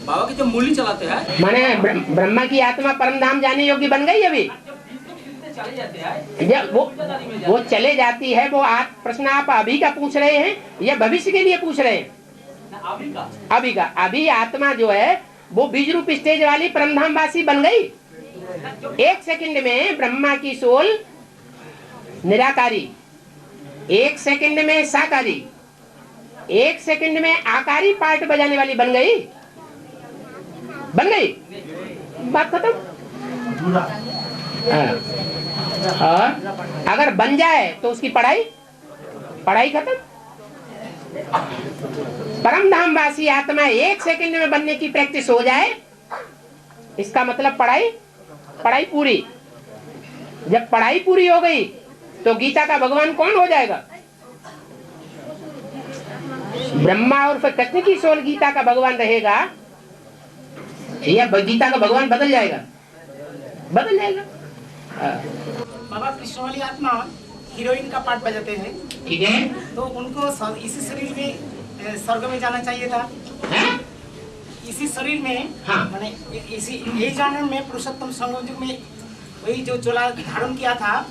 S5: बाबा की जब मूली चलाते हैं,
S1: माने ब्रह्मा की आत्मा परम धाम जाने योग्य बन गई अभी?
S5: चले जाते हैं,
S1: जब वो चले जाती है, वो प्रश्न आप अभी का पूछ रहे हैं या भविष्य के लिए पूछ रहे हैं? अभी का। अभी आत्मा जो है वो बीज रूप स्टेज वाली परमधाम वासी बन गई। 1 सेकंड में ब्रह्मा की सोल निराकारी, 1 सेकंड में साकारी, 1 सेकंड में आकारी पार्ट बजाने वाली बन गई। बन गई, बात खत्म। और अगर बन जाए तो उसकी पढ़ाई खत्म। परम धाम वासी आत्मा 1 सेकंड में बनने की प्रैक्टिस हो जाए, इसका मतलब पढ़ाई पूरी। जब पढ़ाई पूरी हो गई तो गीता का भगवान कौन हो जाएगा? ब्रह्मा और फिर कृष्ण की सोल गीता का भगवान रहेगा या गीता का भगवान बदल जाएगा? बदल जाएगा।
S4: बाबा कृष्ण वाली आत्मा हीरोइन का पार्ट बजाते हैं,
S1: ठीक है,
S4: तो उनको इसी शरीर में स्वर्ग में जाना चाहिए था। इसी शरीर में, माने इसी यही जन्म में पुरुषोत्तम संगम युग में वही जो चोला धारण किया था,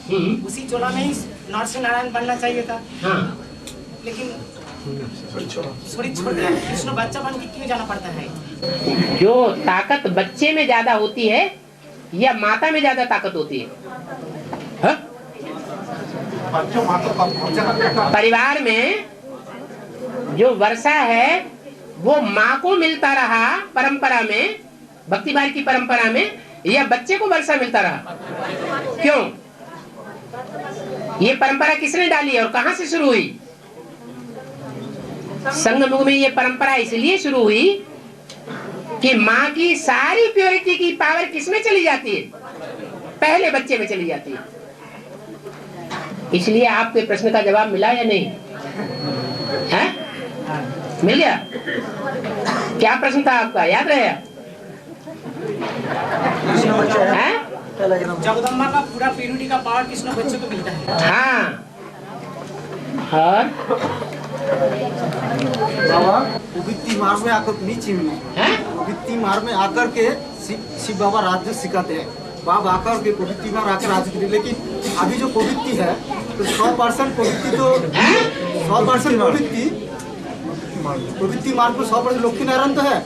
S4: उसी चोला में ही नरसिंह नारायण बनना चाहिए था। लेकिन कृष्ण बच्चा बन के क्यों जाना पड़ता है?
S1: जो ताकत बच्चे में ज्यादा होती है या माता में ज्यादा ताकत होती है? परिवार में जो वर्षा है वो माँ को मिलता रहा परंपरा में, भक्ति मार्ग की परंपरा में, या बच्चे को वर्षा मिलता रहा? क्यों? ये परंपरा किसने डाली और कहां से शुरू हुई? संगम युग में ये परंपरा इसलिए शुरू हुई कि माँ की सारी प्योरिटी की पावर किसमें चली जाती है? पहले बच्चे में चली जाती है। इसलिए आपके प्रश्न का जवाब मिला या नहीं? है? मिल गया? क्या प्रश्न था आपका, याद रहे?
S4: जगदम्बा का पूरा प्योरिटी का पावर कृष्ण बच्चे को मिलता है।
S1: हाँ, और
S11: बाबा पवित्र मार्ग में आकर नीचे में, पवित्र मार्ग में आकर के शिव बाबा राज्य सिखाते हैं। बाबा आकर के पवित्र मार्ग आकर राज्य करते, लेकिन अभी जो पवित्र है तो 100% पवित्र, तो 100% पवित्र मार्ग में 100% लक्ष्मी नारायण तो है,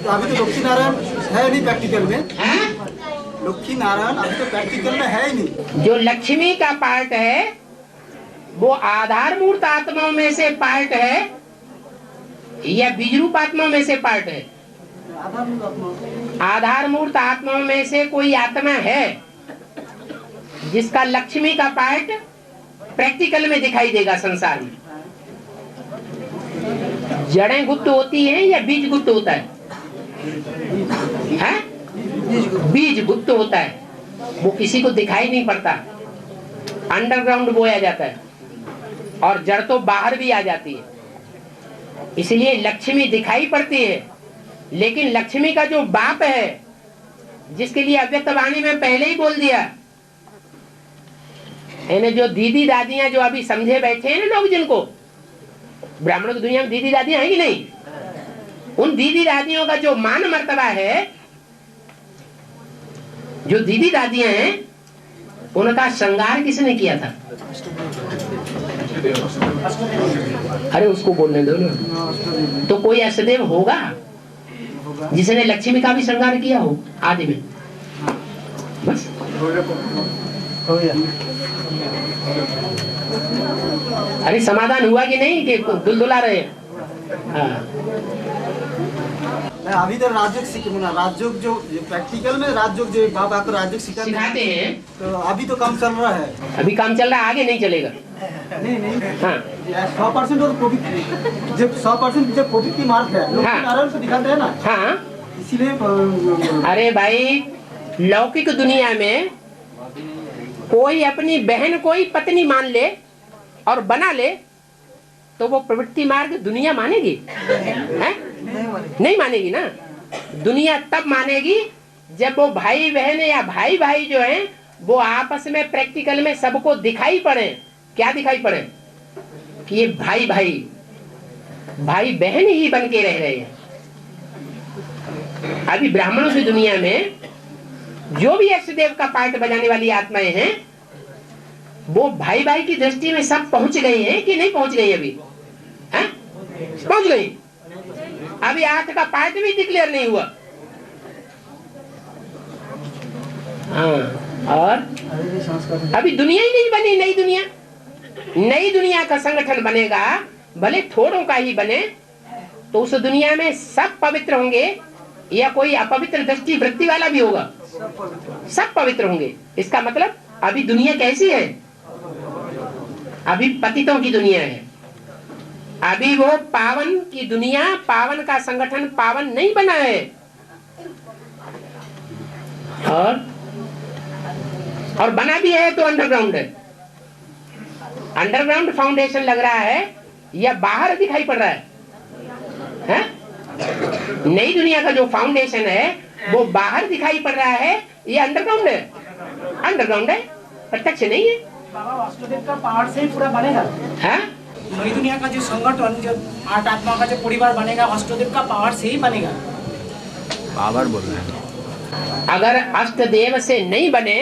S11: तो अभी तो लक्ष्मी नारायण है नहीं प्रैक्टिकल में। लक्ष्मी नारायण अभी तो प्रैक्टिकल में है ही नहीं।
S1: जो लक्ष्मी का पार्ट है वो आधार मूर्त आत्माओं में से पार्ट है या बीज रूप आत्माओं में से पार्ट है? आधार मूर्त आत्माओं में से कोई आत्मा है जिसका लक्ष्मी का पार्ट प्रैक्टिकल में दिखाई देगा संसार में? जड़ें गुप्त होती हैं या बीज गुप्त होता है? बीज गुप्त होता है, वो किसी को दिखाई नहीं पड़ता, अंडरग्राउंड बोया जाता है, और जड़ तो बाहर भी आ जाती है। इसलिए लक्ष्मी दिखाई पड़ती है, लेकिन लक्ष्मी का जो बाप है, जिसके लिए अव्यक्त वाणी में पहले ही बोल दिया, यानी जो दीदी दादियां जो अभी समझे बैठे हैं ना लोग, जिनको ब्राह्मणों की दुनिया में दीदी दादियां हैं कि नहीं, उन दीदी दादियों का जो मान मर्तबा है जो दीदी दादियां हैं उनका श्रृंगार किसने किया था? अरे उसको बोलने दो ना। तो कोई अष्टदेव होगा जिसने लक्ष्मी का भी श्रृंगार किया हो आदि में? बस अरे समाधान हुआ कि नहीं कि दुलदुला रहे?
S11: अभी तो राजयोग सीखे ना, राजयोग जो प्रैक्टिकल में राजयोग जो बाप आकर राजयोग
S1: सिखाते हैं,
S11: तो अभी तो काम चल रहा है।
S1: अभी काम चल रहा है, आगे नहीं चलेगा।
S11: नहीं
S1: हाँ
S11: 100% और प्रवृत्ति जब 100% जब प्रवृत्ति मार्ग है लोग कारण से दिखाते हैं ना।
S1: हाँ
S11: इसीलिए
S1: अरे भाई लौकिक दुनिया में कोई अपनी बहन को ही पत्नी मान ले और बना ले तो वो प्रवृत्ति मार्ग दुनिया मानेगी? है? नहीं मानेगी ना। दुनिया तब मानेगी जब वो भाई बहन या भाई भाई जो हैं वो आपस में प्रैक्टिकल में सबको दिखाई पड़े। क्या दिखाई पड़े? कि ये भाई भाई भाई बहन ही बन के रह रहे हैं। अभी ब्राह्मणों की दुनिया में जो भी अष्टदेव का पाठ बजाने वाली आत्माएं हैं वो भाई भाई की दृष्टि में सब पहुंच गई हैं कि नहीं पहुंच गई? अभी पहुंच गई। अभी 8 का पाठ भी डिक्लेयर नहीं हुआ। हाँ और अभी दुनिया ही नहीं बनी। नई दुनिया का संगठन बनेगा, भले थोड़ों का ही बने, तो उस दुनिया में सब पवित्र होंगे या कोई अपवित्र दृष्टि वृत्ति वाला भी होगा? सब पवित्र होंगे। इसका मतलब अभी दुनिया कैसी है? अभी पतितों की दुनिया है। अभी वो पावन की दुनिया, पावन का संगठन पावन नहीं बना है। और बना भी है तो अंडरग्राउंड है। अंडरग्राउंड फाउंडेशन लग रहा है या बाहर दिखाई पड़ रहा है? नई दुनिया का जो फाउंडेशन है वो बाहर दिखाई पड़ रहा है या अंडरग्राउंड है? अंडरग्राउंड है, प्रत्यक्ष नहीं है।
S4: बाबा वासुदेव का पावर से ही पूरा बनेगा।
S1: है
S4: नई दुनिया का जो संगठन, जो 8 आत्मा का जो परिवार बनेगा, वासुदेव का पावर से ही बनेगा।
S10: पावर बोल रहे हैं।
S1: अगर अष्टदेव से नहीं बने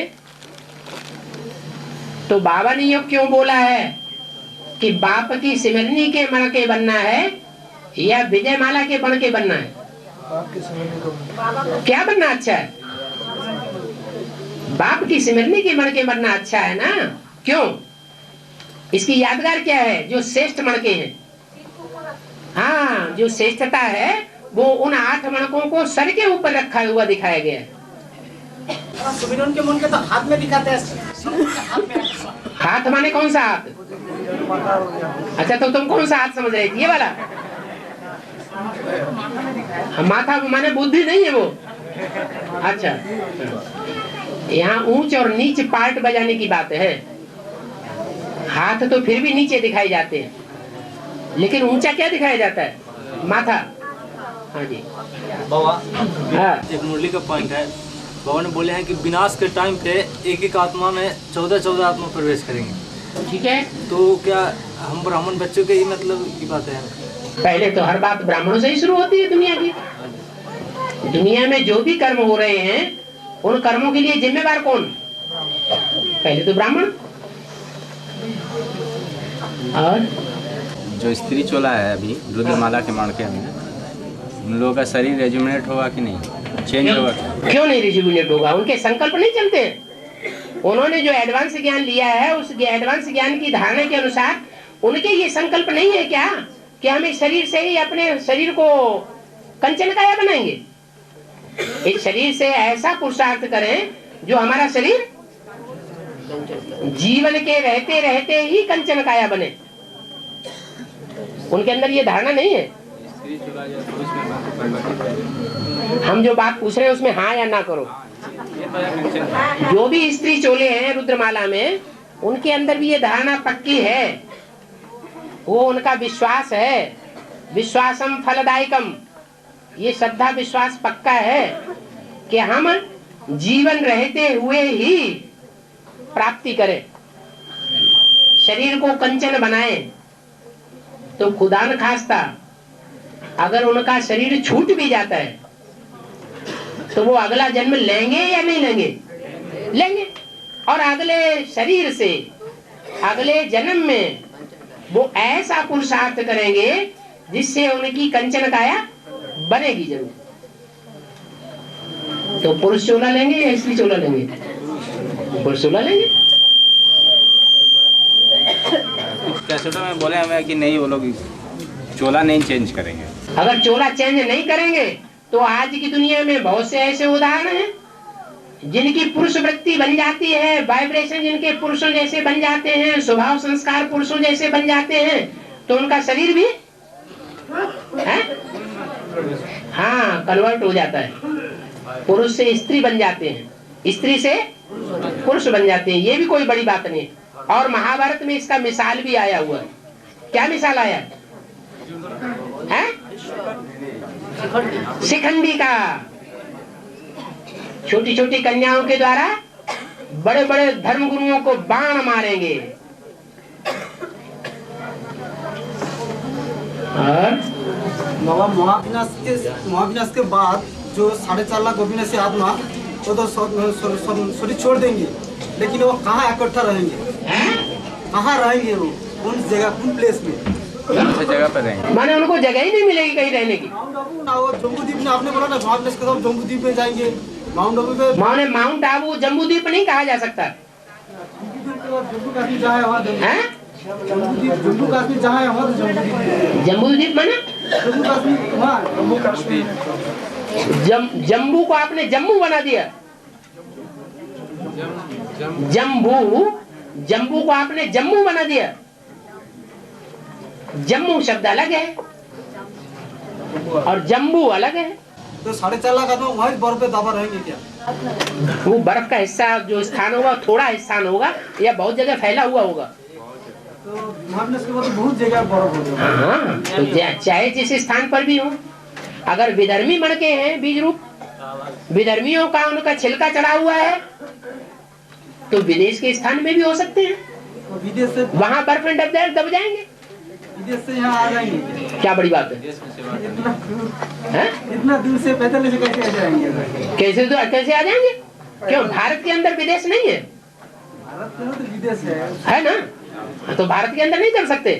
S1: तो बाबा ने ये क्यों बोला है कि बाप की सिमरनी के मण के बनना है या विजय माला के बन के बनना है? क्या बनना अच्छा है? बाप की सिमरनी के मण के बनना अच्छा है ना। क्यों? इसकी यादगार क्या है? जो श्रेष्ठ मणके हैं। हाँ, जो श्रेष्ठता है वो उन 8 मणकों को सर के ऊपर रखा हुआ दिखाया गया है।
S4: सुमिरन के मन के तो हाथ में दिखाते हैं।
S1: हाथ माने कौन सा हाथ? अच्छा तो तुम कौन सा हाथ समझ रहे थे? ये वाला माथा माने बुद्धि नहीं है वो। अच्छा, यहाँ ऊंच और नीच पार्ट बजाने की बात है। हाथ तो फिर भी नीचे दिखाए जाते हैं, लेकिन ऊंचा क्या दिखाया जाता है? माथा। हाँ जी
S12: बाबा,
S1: हाँ।
S12: एक मुरली का पॉइंट है। बाबा ने बोले हैं कि विनाश के टाइम पे एक आत्मा में 14 आत्मा प्रवेश करेंगे।
S1: ठीक है,
S12: तो क्या हम ब्राह्मण बच्चों के ही मतलब की बात है?
S1: पहले तो हर बात ब्राह्मणों से ही शुरू होती है। दुनिया की दुनिया में जो भी कर्म हो रहे हैं उन कर्मों के लिए जिम्मेवार कौन? पहले तो ब्राह्मण। और
S10: जो स्त्री चोला है अभी रुद्रमाला के मणके में, उन लोगों का शरीर रेजुमिनेट होगा कि नहीं, चेंज होगा?
S1: क्यों नहीं रेजुमिनेट होगा? उनके संकल्प नहीं चलते हैं। उन्होंने जो एडवांस ज्ञान लिया है उस एडवांस ज्ञान की धारणा के अनुसार उनके ये संकल्प नहीं है क्या कि हम इस शरीर से ही अपने शरीर को कंचन काया बनाएंगे? इस शरीर से ऐसा पुरुषार्थ करें जो हमारा शरीर जीवन के रहते रहते ही कंचन काया बने। उनके अंदर ये धारणा नहीं है। हम जो बात पूछ रहे हैं उसमें हाँ या ना करो। जो भी स्त्री चोले हैं रुद्रमाला में, उनके अंदर भी ये धारणा पक्की है। वो उनका विश्वास है, विश्वासम फलदायकम। ये श्रद्धा विश्वास पक्का है कि हम जीवन रहते हुए ही प्राप्ति करें, शरीर को कंचन बनाएं। तो खुदा न खास्ता अगर उनका शरीर छूट भी जाता है तो वो अगला जन्म लेंगे या नहीं लेंगे? लेंगे और अगले शरीर से अगले जन्म में वो ऐसा पुरुषार्थ करेंगे जिससे उनकी कंचन काया बनेगी जरूर। तो पुरुष चोला लेंगे या स्त्री चोला लेंगे? पुरुष चोला लेंगे।
S10: कैसेटों में बोले हमें कि नहीं, वो लोग चोला नहीं चेंज करेंगे।
S1: अगर चोला चेंज नहीं करेंगे तो आज की दुनिया में बहुत से ऐसे उदाहरण हैं जिनकी पुरुष वृत्ति बन जाती है, वाइब्रेशन जिनके पुरुषों जैसे बन जाते हैं, स्वभाव संस्कार पुरुषों जैसे बन जाते हैं, तो उनका शरीर भी है हाँ कन्वर्ट हो जाता है। पुरुष से स्त्री बन जाते हैं, स्त्री से पुरुष बन जाते हैं। ये भी कोई बड़ी बात नहीं। और महाभारत में इसका मिसाल भी आया हुआ है। क्या मिसाल आया है? शिखंडी का। छोटी छोटी कन्याओं के द्वारा बड़े बड़े धर्म गुरुओं को बाण मारेंगे।
S11: और महाविनाश के बाद जो 4.5 लाख अविनाशी आत्मा वो तो शरीर छोड़ देंगे, लेकिन वो कहाँ इकट्ठा रहेंगे? कहाँ रहेंगे वो? कौन जगह, कौन प्लेस में?
S10: जगह पर रहेंगे।
S1: माने उनको जगह ही नहीं मिलेगी कहीं रहने की।
S11: वो जम्बूद्वीप में आपने बोला ना, महाविनाश के सब जम्बूद्वीप में जाएंगे। माउंट आबू पे
S1: माने माउंट आबू जम्बूद्वीप नहीं कहा जा सकता।
S11: जम्मू कश्मीर जहाँ है वहाँ जम्मू कश्मीर जहाँ है वहाँ
S1: जम्बूद्वीप माने
S11: जम्मू कश्मीर।
S1: जम्बू को आपने जम्मू बना दिया। जम्बू को आपने जम्मू बना दिया। जम्मू शब्द अलग है और जम्बू अलग है।
S11: तो 4.5 लाख आदमी वहीं बर्फ पे दबा रहेंगे क्या?
S1: वो बर्फ का हिस्सा जो स्थान होगा थोड़ा स्थान होगा या बहुत जगह फैला हुआ होगा।
S11: तो महाविनाश के बाद बहुत जगह बर्फ होगा।
S1: हाँ, तो चाहे जिस स्थान पर भी हो, अगर विधर्मी मणके हैं बीज रूप, विधर्मियों का उनका छिलका चढ़ा हुआ है, तो विदेश के स्थान में भी हो सकते हैं।
S11: विदेश से
S1: वहाँ बर्फ में दब जाएंगे।
S11: विदेश से यहाँ आ जाएंगे।
S1: क्या बड़ी बात है?
S11: इतना दूर से पैदल से कैसे आ जाएंगे?
S1: कैसे आ जाएंगे? क्यों भारत के अंदर विदेश नहीं है?
S11: भारत के अंदर विदेश
S1: है ना, तो भारत के अंदर नहीं चल सकते।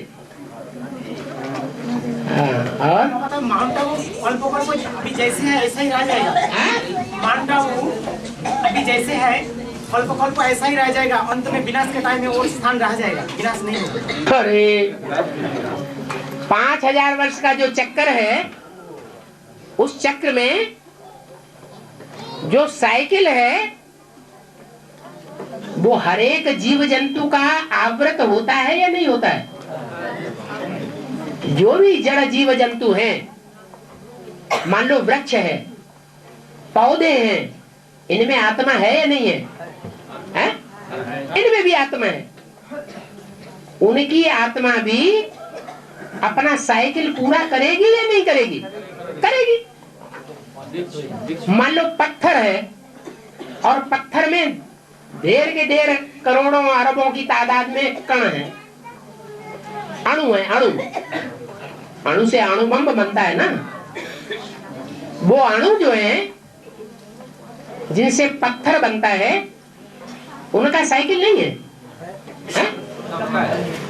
S1: और
S4: माउंट आबू अभी जैसे है ऐसा ही रह जाएगा। माउंट आबू अभी जैसे है अल्प ऐसा ही रह जाएगा। अंत में विनाश के टाइम में और स्थान रह जाएगा, विनाश नहीं होगा।
S1: अरे 5000 वर्ष का जो चक्कर है, उस चक्र में जो साइकिल है वो हर एक जीव जंतु का आवृत होता है या नहीं होता है? जो भी जड़ जीव जंतु हैं, मान लो वृक्ष है, पौधे हैं, इनमें आत्मा है या नहीं है? हैं? इनमें भी आत्मा है। उनकी आत्मा भी अपना साइकिल पूरा करेगी या नहीं करेगी? करेगी। मान लो पत्थर है और पत्थर में ढेर के ढेर करोड़ों अरबों की तादाद में कण है, अणु है। अणु से अणु बम बनता है ना। वो अणु जो है जिनसे पत्थर बनता है, उनका साइकिल नहीं है?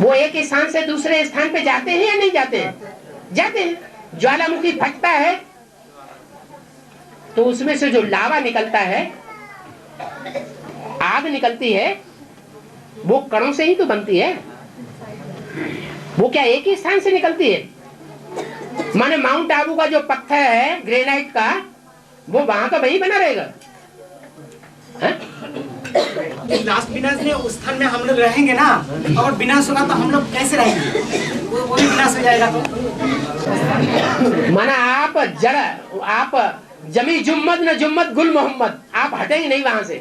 S1: वो एक स्थान से दूसरे स्थान पे जाते हैं या नहीं जाते हैं? जाते हैं। ज्वालामुखी फटता है तो उसमें से जो लावा निकलता है, आग निकलती है, वो कणों से ही तो बनती है। वो क्या एक ही स्थान से निकलती है? माने माउंट आबू का जो पत्थर है ग्रेनाइट का, वो वहां का वही बना रहेगा।
S4: लास्ट विनाश में उस स्थान में हम लोग रहेंगे ना, और विनाश होगा तो हम लोग कैसे रहेंगे? वो भी विनाश हो जाएगा। तो
S1: माना आप जड़, आप जमी जुम्मद न जुम्मद गुल मोहम्मद, आप हटेंगे नहीं वहां से,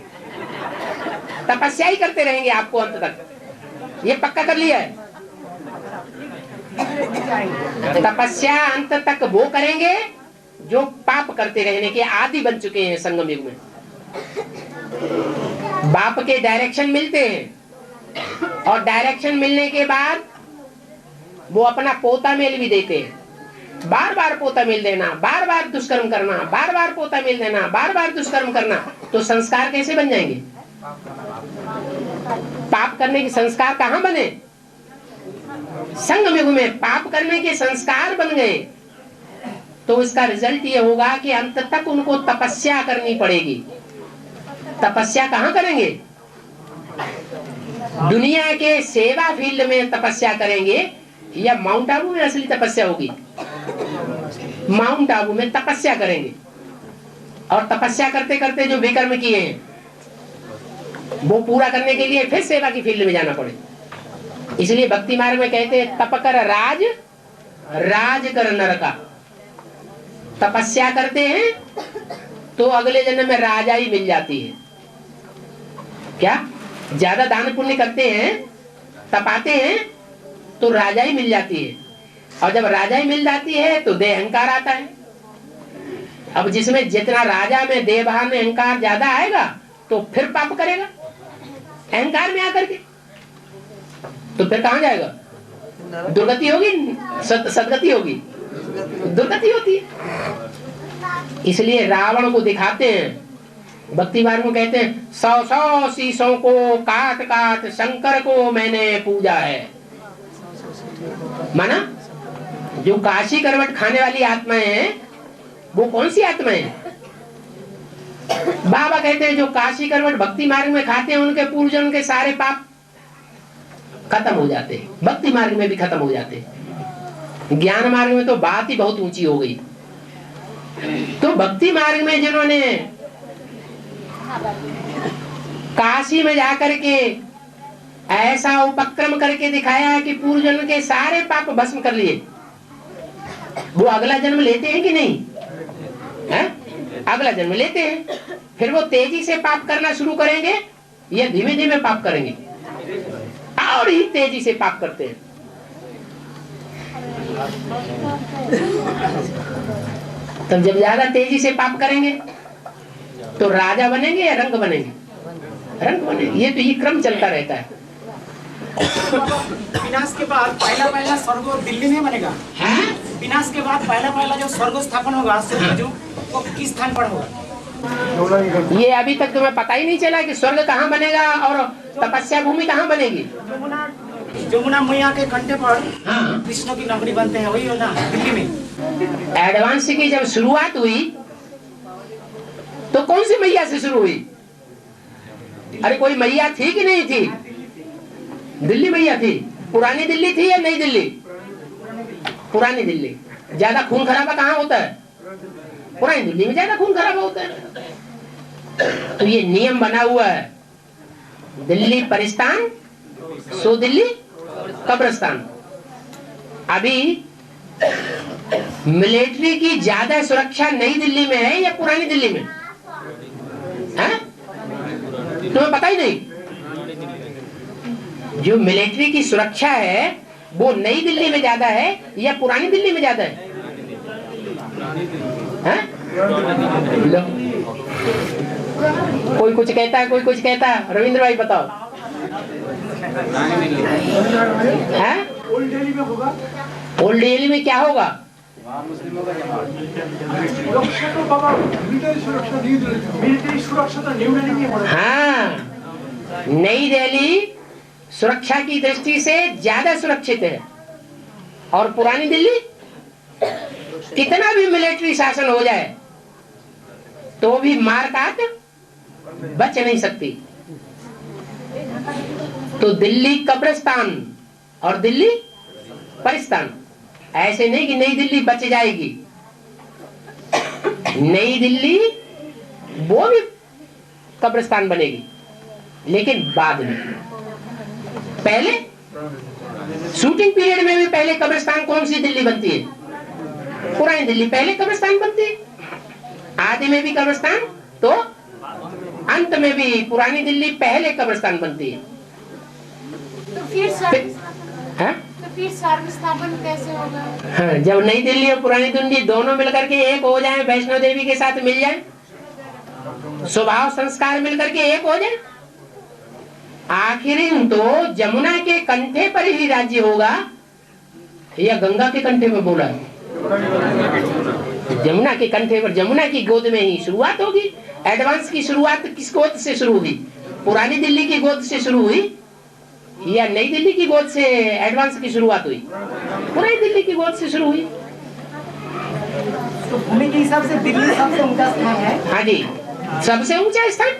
S1: तपस्या ही करते रहेंगे आपको अंत तक। ये पक्का कर लिया है। तपस्या अंत तक वो करेंगे जो पाप करते रहने के आदि बन चुके हैं। संगम युग में बाप के डायरेक्शन मिलते हैं और डायरेक्शन मिलने के बाद वो अपना पोता मेल भी देते हैं। बार बार पोता मेल देना, बार बार दुष्कर्म करना, बार बार पोता मेल देना, बार बार दुष्कर्म करना, तो संस्कार कैसे बन जाएंगे? पाप करने के संस्कार कहाँ बने? संगम युग में पाप करने के संस्कार बन गए, तो इसका रिजल्ट ये होगा कि अंत तक उनको तपस्या करनी पड़ेगी। तपस्या कहाँ करेंगे? दुनिया के सेवा फील्ड में तपस्या करेंगे, या माउंट आबू में असली तपस्या होगी? माउंट आबू में तपस्या करेंगे, और तपस्या करते करते जो विकर्म किए हैं वो पूरा करने के लिए फिर सेवा की फील्ड में जाना पड़े। इसलिए भक्ति मार्ग में कहते हैं तप कर राज, राज कर नरका। तपस्या करते हैं तो अगले जन्म में राजाई मिल जाती है। क्या? ज्यादा दान पुण्य करते हैं, तपाते हैं, तो राजाई मिल जाती है, और जब राजाई मिल जाती है तो देह अहंकार आता है। अब जिसमें जितना राजा में देह भाव में अहंकार ज्यादा आएगा तो फिर पाप करेगा अहंकार में आकर के, तो फिर कहां जाएगा? दुर्गति होगी, सदगति होगी, दुर्गति होती है। इसलिए रावण को दिखाते हैं, भक्ति मार्ग में कहते हैं 100 शीशों को काट काट शंकर को मैंने पूजा है। माना जो काशी करवट खाने वाली आत्माएं हैं वो कौन सी आत्माएं हैं? बाबा कहते हैं जो काशी करवट भक्ति मार्ग में खाते हैं उनके पूर्वजन्म के सारे पाप खत्म हो जाते हैं, भक्ति मार्ग में भी खत्म हो जाते हैं। ज्ञान मार्ग में तो बात ही बहुत ऊंची हो गई। तो भक्ति मार्ग में जिन्होंने काशी में जाकर के ऐसा उपक्रम करके दिखाया है कि पूर्व जन्म के सारे पाप भस्म कर लिए, वो अगला जन्म लेते हैं कि नहीं? है? अगला जन्म लेते हैं। फिर वो तेजी से पाप करना शुरू करेंगे या धीमे धीमे पाप करेंगे? और ही तेजी से पाप करते हैं। तब जब ज्यादा तेजी से पाप करेंगे तो राजा बनेंगे या रंग बनेंगे? रंग बनेंगे। ये क्रम चलता रहता है।
S4: विनाश के बाद पहला स्वर्ग दिल्ली में बनेगा। विनाश के बाद पहला जो स्वर्ग स्थापन होगा वो किस स्थान पर होगा?
S1: ये अभी तक तुम्हें पता ही नहीं चला कि स्वर्ग कहाँ बनेगा और तपस्या भूमि कहाँ बनेगी।
S4: जमुना मैया के कंठे पर कृष्ण की नगरी बनते हैं, वही होगा दिल्ली में।
S1: एडवांस की जब शुरुआत हुई तो कौन सी मैया से शुरू हुई? अरे कोई मैया थी कि नहीं थी? दिल्ली मैया थी। पुरानी दिल्ली थी या नई दिल्ली? पुरानी दिल्ली। ज्यादा खून खराबा कहाँ होता है? पुरानी दिल्ली में ज्यादा खून खराबा होता है। तो ये नियम बना हुआ है, दिल्ली परिस्तान सो दिल्ली कब्रिस्तान। अभी मिलिट्री की ज्यादा सुरक्षा नई दिल्ली में है या पुरानी दिल्ली में है? तुम्हें पता ही नहीं। जो मिलिट्री की सुरक्षा है वो नई दिल्ली में ज्यादा है या पुरानी दिल्ली में ज्यादा है? कोई कुछ कहता है, कोई कुछ कहता है। रविंद्र भाई बताओ।
S3: ओल्ड दिल्ली में होगा।
S1: ओल्ड दिल्ली में क्या होगा?
S3: मिलिट्री सुरक्षा तो न्यू दिल्ली में होगा।
S1: हाँ, नई दिल्ली सुरक्षा की दृष्टि से ज्यादा सुरक्षित है, और पुरानी दिल्ली कितना भी मिलिट्री शासन हो जाए तो भी मार काट बच नहीं सकती। तो दिल्ली कब्रिस्तान और दिल्ली परिस्तान। ऐसे नहीं कि नई दिल्ली बच जाएगी। नई दिल्ली वो भी कब्रिस्तान बनेगी, लेकिन बाद में। पहले शूटिंग पीरियड में भी पहले कब्रिस्तान कौन सी दिल्ली बनती है? पुरानी दिल्ली पहले कब्रिस्तान बनती है। आदि में भी कब्रिस्तान, तो अंत में भी पुरानी दिल्ली पहले कब्रिस्तान बनती है।
S7: तो फिर स्वर्ग स्थापन कैसे होगा?
S1: हाँ, जब नई दिल्ली और पुरानी दिल्ली दोनों मिलकर के एक हो जाए, वैष्णो देवी के साथ मिल जाए, स्वभाव संस्कार मिलकर के एक हो जाए, आखिर तो जमुना के कंठे पर ही राज्य होगा या गंगा के कंठे में बोला है? जमुना के कंठे पर, जमुना की गोद में ही शुरुआत होगी। एडवांस की शुरुआत किस गोद से शुरू हुई? पुरानी दिल्ली की गोद से शुरू हुई या नई दिल्ली की गोद से एडवांस की शुरुआत हुई? पुरानी दिल्ली की गोद से शुरू हुई।
S4: तो भूमि के हिसाब से दिल्ली सबसे ऊंचा स्थान है।
S1: हाँ जी, सबसे ऊंचा स्थान।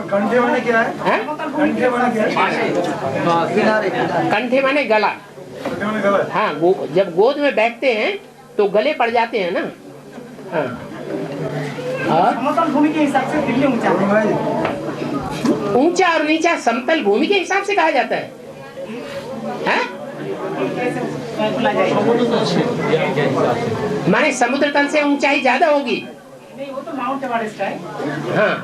S3: कंठे माने क्या है? कंठे माने क्या है?
S1: कंठे माने गला। हाँ, जब गोद में बैठते हैं तो गले पड़ जाते हैं ना। हाँ। और
S4: समतल भूमि के हिसाब से दिल्ली ऊंचा है।
S1: ऊंचा और नीचा समतल भूमि के हिसाब से कहा जाता है। माने समुद्र तल से ऊंचाई ज्यादा होगी।
S4: नहीं, वो तो माउंट एवरेस्ट है।
S1: हाँ,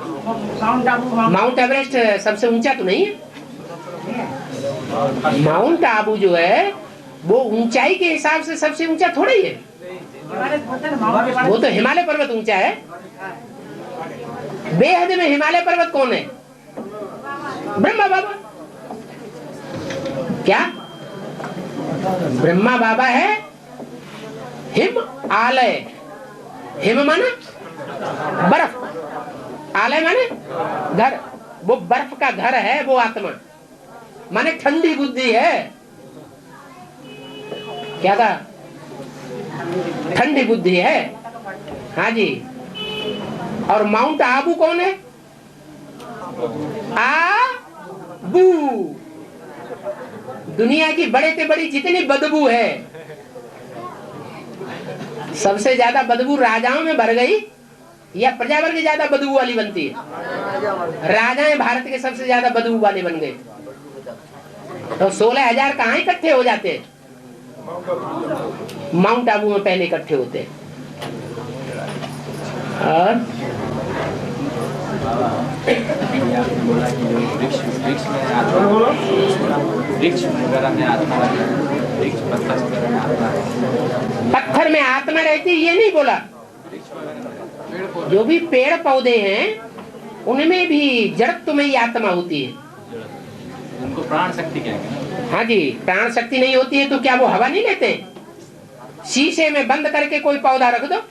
S1: माउंट एवरेस्ट सबसे ऊंचा तो नहीं है। माउंट आबू जो है वो ऊंचाई के हिसाब से सबसे ऊंचा थोड़ा ही है। वो तो हिमालय पर्वत ऊंचा है। बेहद में हिमालय पर्वत कौन है? ब्रह्मा बाबा। क्या ब्रह्मा बाबा है? हिम आलय। हिम माने बर्फ, आलय माने घर। वो बर्फ का घर है वो आत्मा, माने ठंडी बुद्धि है। क्या था? ठंडी बुद्धि है। हाँ जी। और माउंट आबू कौन है? आबू। दुनिया की बड़े से बड़ी जितनी बदबू है, सबसे ज्यादा बदबू राजाओं में भर गई या प्रजावर्ग ज्यादा बदबू वाली बनती है? राजाएं भारत के सबसे ज्यादा बदबू वाले बन गए। तो 16,000 कहाँ इकट्ठे हो जाते हैं? माउंट आबू में पहले इकट्ठे होते हैं। और
S10: वृक्ष वगैरह में आत्मा,
S1: पत्थर में आत्मा रहती, ये नहीं बोला। जो भी पेड़ पौधे हैं उनमें भी जड़त्व में ही आत्मा होती है।
S10: उनको प्राण शक्ति कहेंगे।
S1: हाँ जी, प्राण शक्ति नहीं होती है तो क्या वो हवा नहीं लेते? शीशे में बंद करके कोई पौधा रख दो।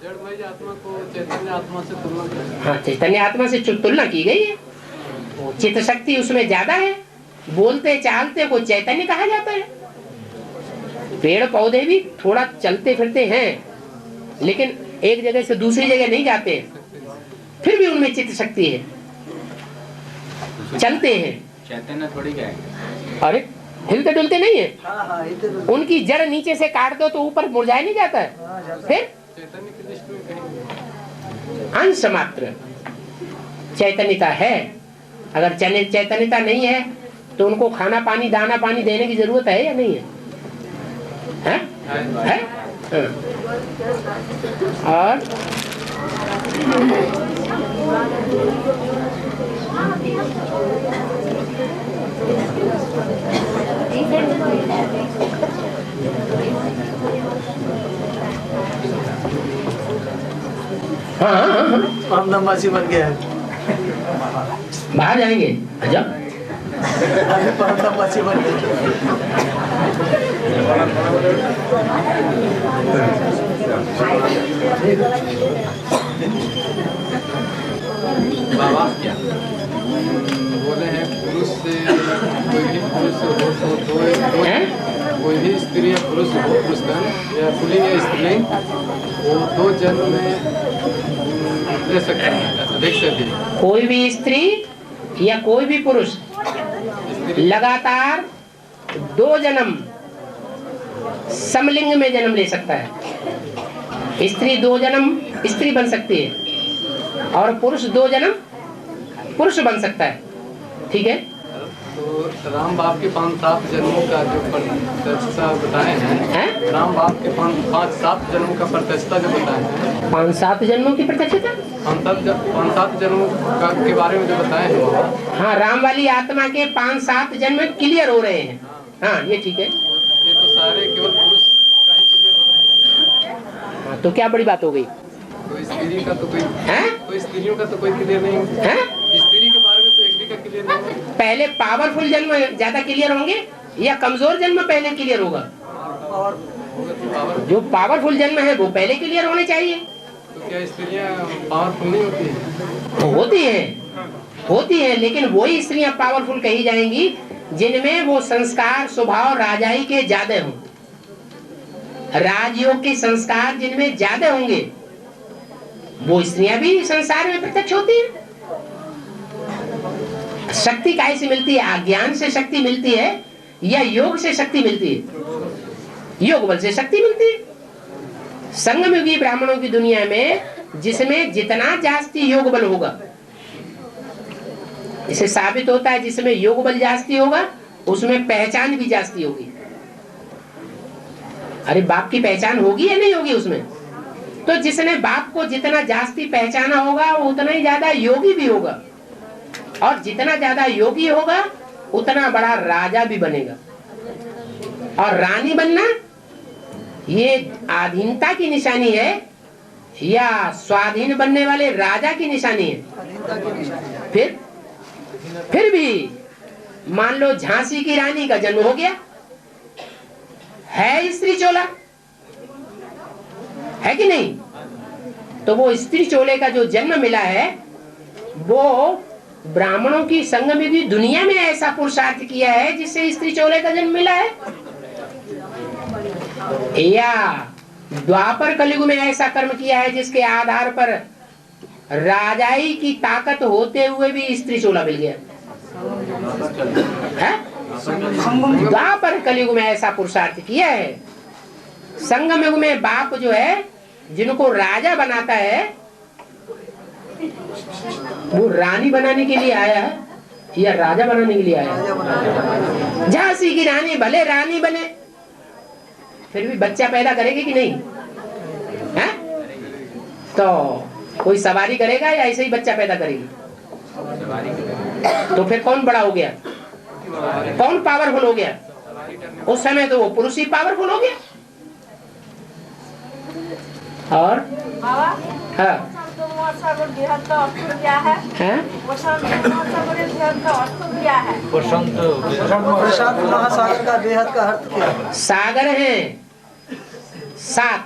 S13: जड़मय आत्मा को चैतन्य आत्मा से तुलना।
S1: हाँ, चैतन्य आत्मा से तुलना की गई है। चित्त शक्ति उसमें ज्यादा है। बोलते चालते को चैतन्य कहा जाता है। पेड़ पौधे भी थोड़ा चलते फिरते हैं, लेकिन एक जगह से दूसरी जगह नहीं जाते, फिर भी उनमें चित्त शक्ति है, चलते हैं।
S10: चैतन्य थोड़ी कहेंगे।
S1: अरे हिलते डुलते नहीं है। उनकी जड़ नीचे से काट दो तो ऊपर मुरझाया नहीं जाता है। फिर अंश मात्र चैतन्यता है। अगर चैतन्यता नहीं है तो उनको खाना पानी दाना पानी देने की जरूरत है या नहीं है? है? और
S13: हाँ, मासी बन गया है।
S1: बाहर जाएंगे? अच्छा,
S13: मासी बन गया।
S10: बाबा क्या
S13: बोले हैं पुरुष से कोई भी पुरुष हो तो कोई भी स्त्री या पुरुष हो, पुरुष या पुल्लिंग या स्त्रीलिंग, वो 2 जन्म में ले सकते हैं, देख सकते हैं।
S1: कोई भी स्त्री या कोई भी पुरुष लगातार 2 जन्म समलिंग में जन्म ले सकता है। स्त्री 2 जन्म स्त्री बन सकती है और पुरुष 2 जन्म पुरुष बन सकता है। ठीक है।
S13: तो राम बाप के 5-7 जन्मों का जो प्रत्यक्षता बताए हैं, राम बाप के 5-7 जन्मों का प्रत्यक्षता जो बताए हैं,
S1: 5-7 जन्मों की प्रत्यक्षता,
S13: 5-7 जन्मों के बारे में जो बताए हैं।
S1: हाँ, राम वाली आत्मा के 5-7 जन्म क्लियर हो रहे हैं। हाँ, ये ठीक है।
S13: ये तो सारे केवल पुरुष का ही क्लियर हो रहे हैं।
S1: हाँ, तो क्या बड़ी बात हो गई?
S13: कोई स्त्री का तो कोई स्त्रियों का तो कोई क्लियर नहीं है। स्त्री के बारे में तो एक भी का क्लियर नहीं है।
S1: पहले पावरफुल जन्म ज्यादा क्लियर होंगे या कमजोर जन्म पहले क्लियर होगा? जो पावरफुल जन्म है वो पहले क्लियर होने चाहिए।
S13: तो क्या स्त्रियां पावरफुल नहीं होती है?
S1: होती है। होती है, लेकिन वही स्त्रियां पावरफुल कही जाएंगी जिनमें वो संस्कार स्वभाव राजाई के ज्यादा हों, राजयोग के संस्कार जिनमें ज्यादा होंगे वो स्त्रियां भी संसार में प्रत्यक्ष होती है। शक्ति काहे से मिलती है? अज्ञान से शक्ति मिलती है या योग से शक्ति मिलती है? योग बल से शक्ति मिलती है। संगमयुगी ब्राह्मणों की दुनिया में जिसमें जितना जास्ती योग बल होगा, इसे साबित होता है जिसमें योग बल जास्ती होगा उसमें पहचान भी जास्ती होगी। अरे बाप की पहचान होगी या नहीं होगी उसमें? तो जिसने बाप को जितना जास्ती पहचाना होगा वो उतना ही ज्यादा योगी भी होगा, और जितना ज्यादा योगी होगा उतना बड़ा राजा भी बनेगा। और रानी बनना ये अधीनता की निशानी है या स्वाधीन बनने वाले राजा की निशानी है? फिर भी मान लो झांसी की रानी का जन्म हो गया, है स्त्री चोला, है कि नहीं? तो वो स्त्री चोले का जो जन्म मिला है वो ब्राह्मणों की संगमयुगी दुनिया में ऐसा पुरुषार्थ किया है जिससे स्त्री चोले का जन्म मिला है, या द्वापर कलयुग में ऐसा कर्म किया है जिसके आधार पर राजाई की ताकत होते हुए भी स्त्री चोला मिल गया है? द्वापर कलयुग में ऐसा पुरुषार्थ किया है। संगम युग में बाप जो है जिनको राजा बनाता है वो रानी बनाने के लिए आया है या राजा बनाने के लिए आया है? झांसी की रानी भले रानी बने फिर भी बच्चा पैदा करेगी कि नहीं है? तो कोई सवारी करेगा या ऐसे ही बच्चा पैदा करेगी? तो फिर कौन बड़ा हो गया, कौन पावरफुल हो गया? उस समय तो वो पुरुष ही पावरफुल हो गया। और हाँ
S11: प्रशांत महासागर का बेहद का अर्थ क्या है?
S1: सागर हैं 7।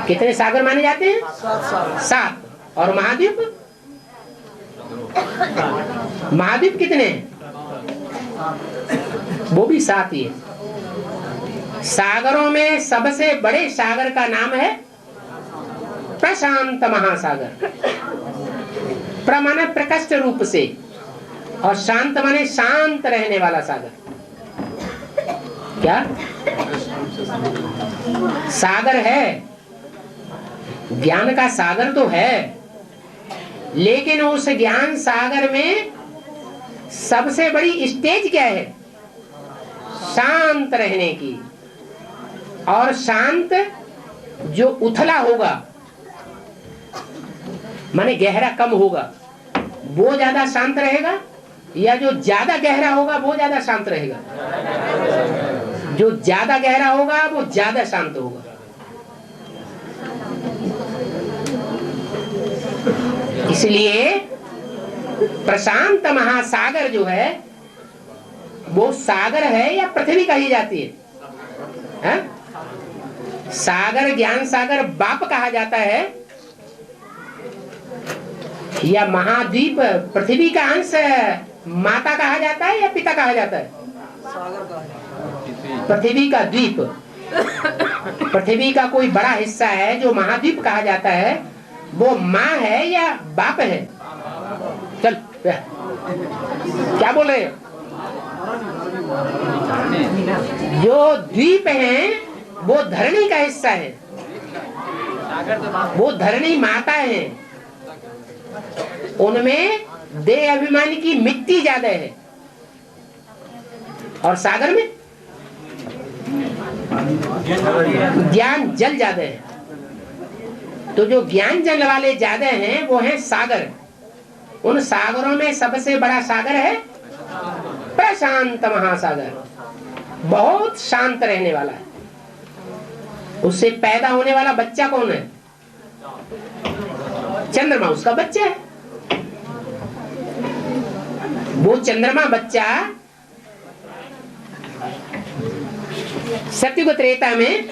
S1: कितने सागर माने जाते हैं? 7। और महाद्वीप? महाद्वीप कितने हैं? वो भी 7 ही है। सागरों में सबसे बड़े सागर का नाम है प्रशांत महासागर। प्र माने प्रकष्ट रूप से और शांत माने शांत रहने वाला सागर। क्या सागर है? ज्ञान का सागर तो है, लेकिन उस ज्ञान सागर में सबसे बड़ी स्टेज क्या है? शांत रहने की। और शांत जो उथला होगा माने गहरा कम होगा वो ज्यादा शांत रहेगा, या जो ज्यादा गहरा होगा वो ज्यादा शांत रहेगा? जो ज्यादा गहरा होगा वो ज्यादा शांत होगा। इसलिए प्रशांत महासागर जो है वो सागर है या पृथ्वी कही जाती है? सागर ज्ञान सागर बाप कहा जाता है या महाद्वीप पृथ्वी का अंश माता कहा जाता है या पिता कहा जाता है? पृथ्वी का द्वीप, पृथ्वी का कोई बड़ा हिस्सा है जो महाद्वीप कहा जाता है, वो माँ है या बाप है? चल क्या बोल रहे हैं? जो द्वीप है वो धरणी का हिस्सा है, वो धरणी माता है, उनमें देह अभिमान की मिट्टी ज्यादा है। और सागर में ज्ञान जल ज्यादा है। तो जो ज्ञान जल वाले ज्यादा हैं वो हैं सागर। उन सागरों में सबसे बड़ा सागर है प्रशांत महासागर, बहुत शांत रहने वाला है। उससे पैदा होने वाला बच्चा कौन है? चंद्रमा उसका बच्चा है। वो चंद्रमा बच्चा सत्युग त्रेता में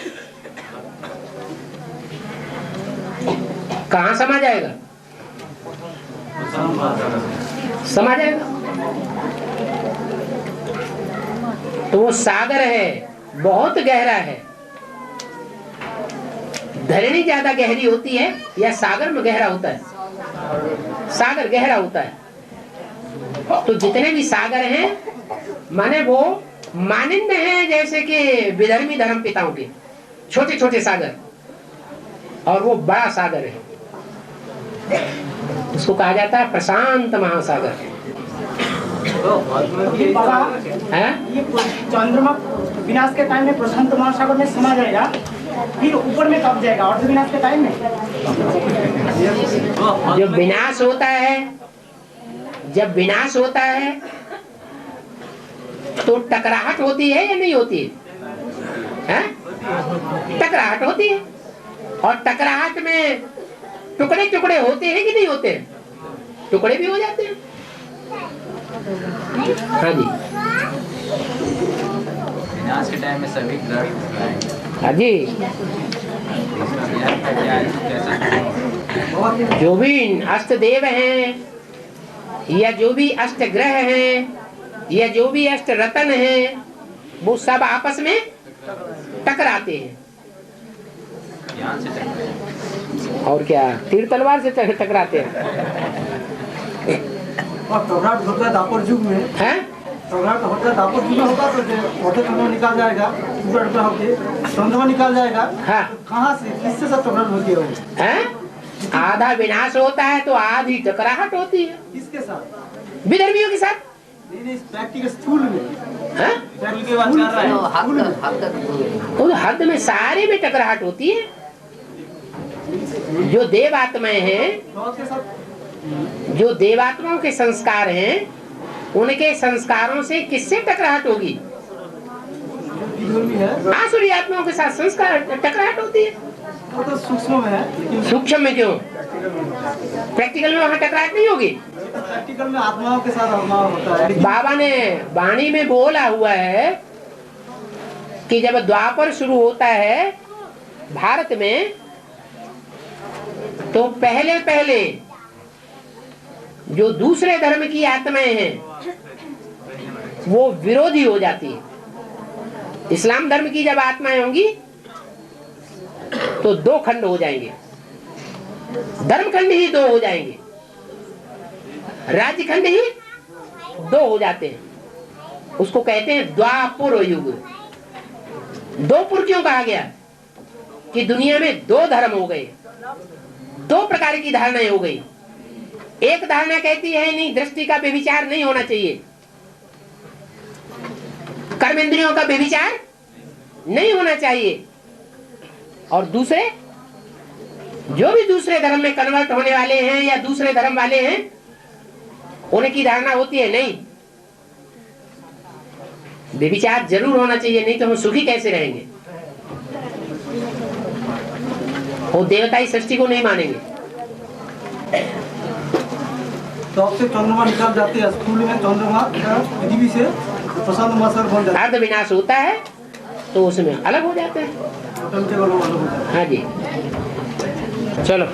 S1: कहां समा जाएगा? समा जाएगा। तो वो सागर है, बहुत गहरा है। धरणी ज्यादा गहरी होती है या सागर में गहरा होता है? सागर गहरा होता है। तो जितने भी सागर हैं माने वो मानिंद हैं, जैसे कि विधर्मी धर्म पिताओं के छोटे छोटे सागर, और वो बड़ा सागर है, उसको कहा जाता है प्रशांत महासागर।
S4: ये चंद्रमा विनाश के टाइम में प्रशांत महासागर में समा जाएगा, फिर ऊपर में कब जाएगा अर्ध विनाश के टाइम में?
S1: जब विनाश होता है, जब विनाश होता है तो टकराहट होती है या नहीं होती है? टकराहट होती है, और टकराहट में टुकड़े टुकड़े होते हैं कि नहीं होते हैं? टुकड़े भी हो जाते हैं। हाँ जी,
S10: विनाश के टाइम में सभी ग्रह।
S1: हाँ जी, जो भी अष्ट देव हैं या जो भी अष्ट ग्रह हैं या जो भी अष्ट रतन हैं, वो सब आपस में टकराते हैं। और क्या, तीर तलवार से टकराते हैं।
S11: और टकराहट होता है दापर युग में,
S1: हैं?
S11: टकराहट होता है दापर युग में होगा तो चंद्रमा निकाल जाएगा, टुकड़ा होके चंद्रमा निकाल जाएगा।
S1: हाँ,
S11: कहाँ से, किससे सब टकराहट होती है?
S1: आधा विनाश होता है तो आधी टकराहट होती है।
S11: किसके साथ?
S1: विधर्मियों के साथ।
S11: नहीं, प्रैक्टिकल स्थूल में।
S1: प्रैक्टिकल
S11: की बात कर रहा है।
S1: तो हद में सारे में टकराहट होती है। जो देवात्माएं हैं, जो देवात्माओं के संस्कार हैं, उनके संस्कारों से किससे टकराहट होगी? आसुरी आत्माओं के साथ संस्कार टकराहट होती है।
S11: वो तो सूक्ष्म में है।
S1: सूक्ष्म में क्यों? प्रैक्टिकल में वहाँ टकराहट नहीं होगी।
S11: प्रैक्टिकल में आत्माओं के साथ होता है।
S1: बाबा ने वाणी में बोला हुआ है कि जब द्वापर शुरू होता है भारत में, तो पहले पहले जो दूसरे धर्म की आत्माएं हैं वो विरोधी हो जाती है। इस्लाम धर्म की जब आत्माएं होंगी तो दो खंड हो जाएंगे, धर्म खंड ही दो हो जाएंगे, राज्य खंड ही दो हो जाते हैं। उसको कहते हैं द्वापर युग। दो पुर क्यों कहा गया? कि दुनिया में दो धर्म हो गए, दो प्रकार की धारणाएं हो गई। एक धारणा कहती है नहीं, दृष्टि का व्यभिचार नहीं होना चाहिए, कर्मेंद्रियों का व्यभिचार नहीं होना चाहिए। और दूसरे, जो भी दूसरे धर्म में कन्वर्ट होने वाले हैं या दूसरे धर्म वाले हैं, उनकी धारणा होती है नहीं, व्यभिचार जरूर होना चाहिए, नहीं तो हम सुखी कैसे रहेंगे। वो देवताई सृष्टि को नहीं मानेंगे।
S11: तो अब से चंद्रमा निकाल जाते हैं, स्थूल में चंद्रमा पृथ्वी से प्रशांत महासागर बन जाता है।
S1: अर्ध विनाश होता है तो उसमें अलग हो जाते हैं। हाँ जी, चलो।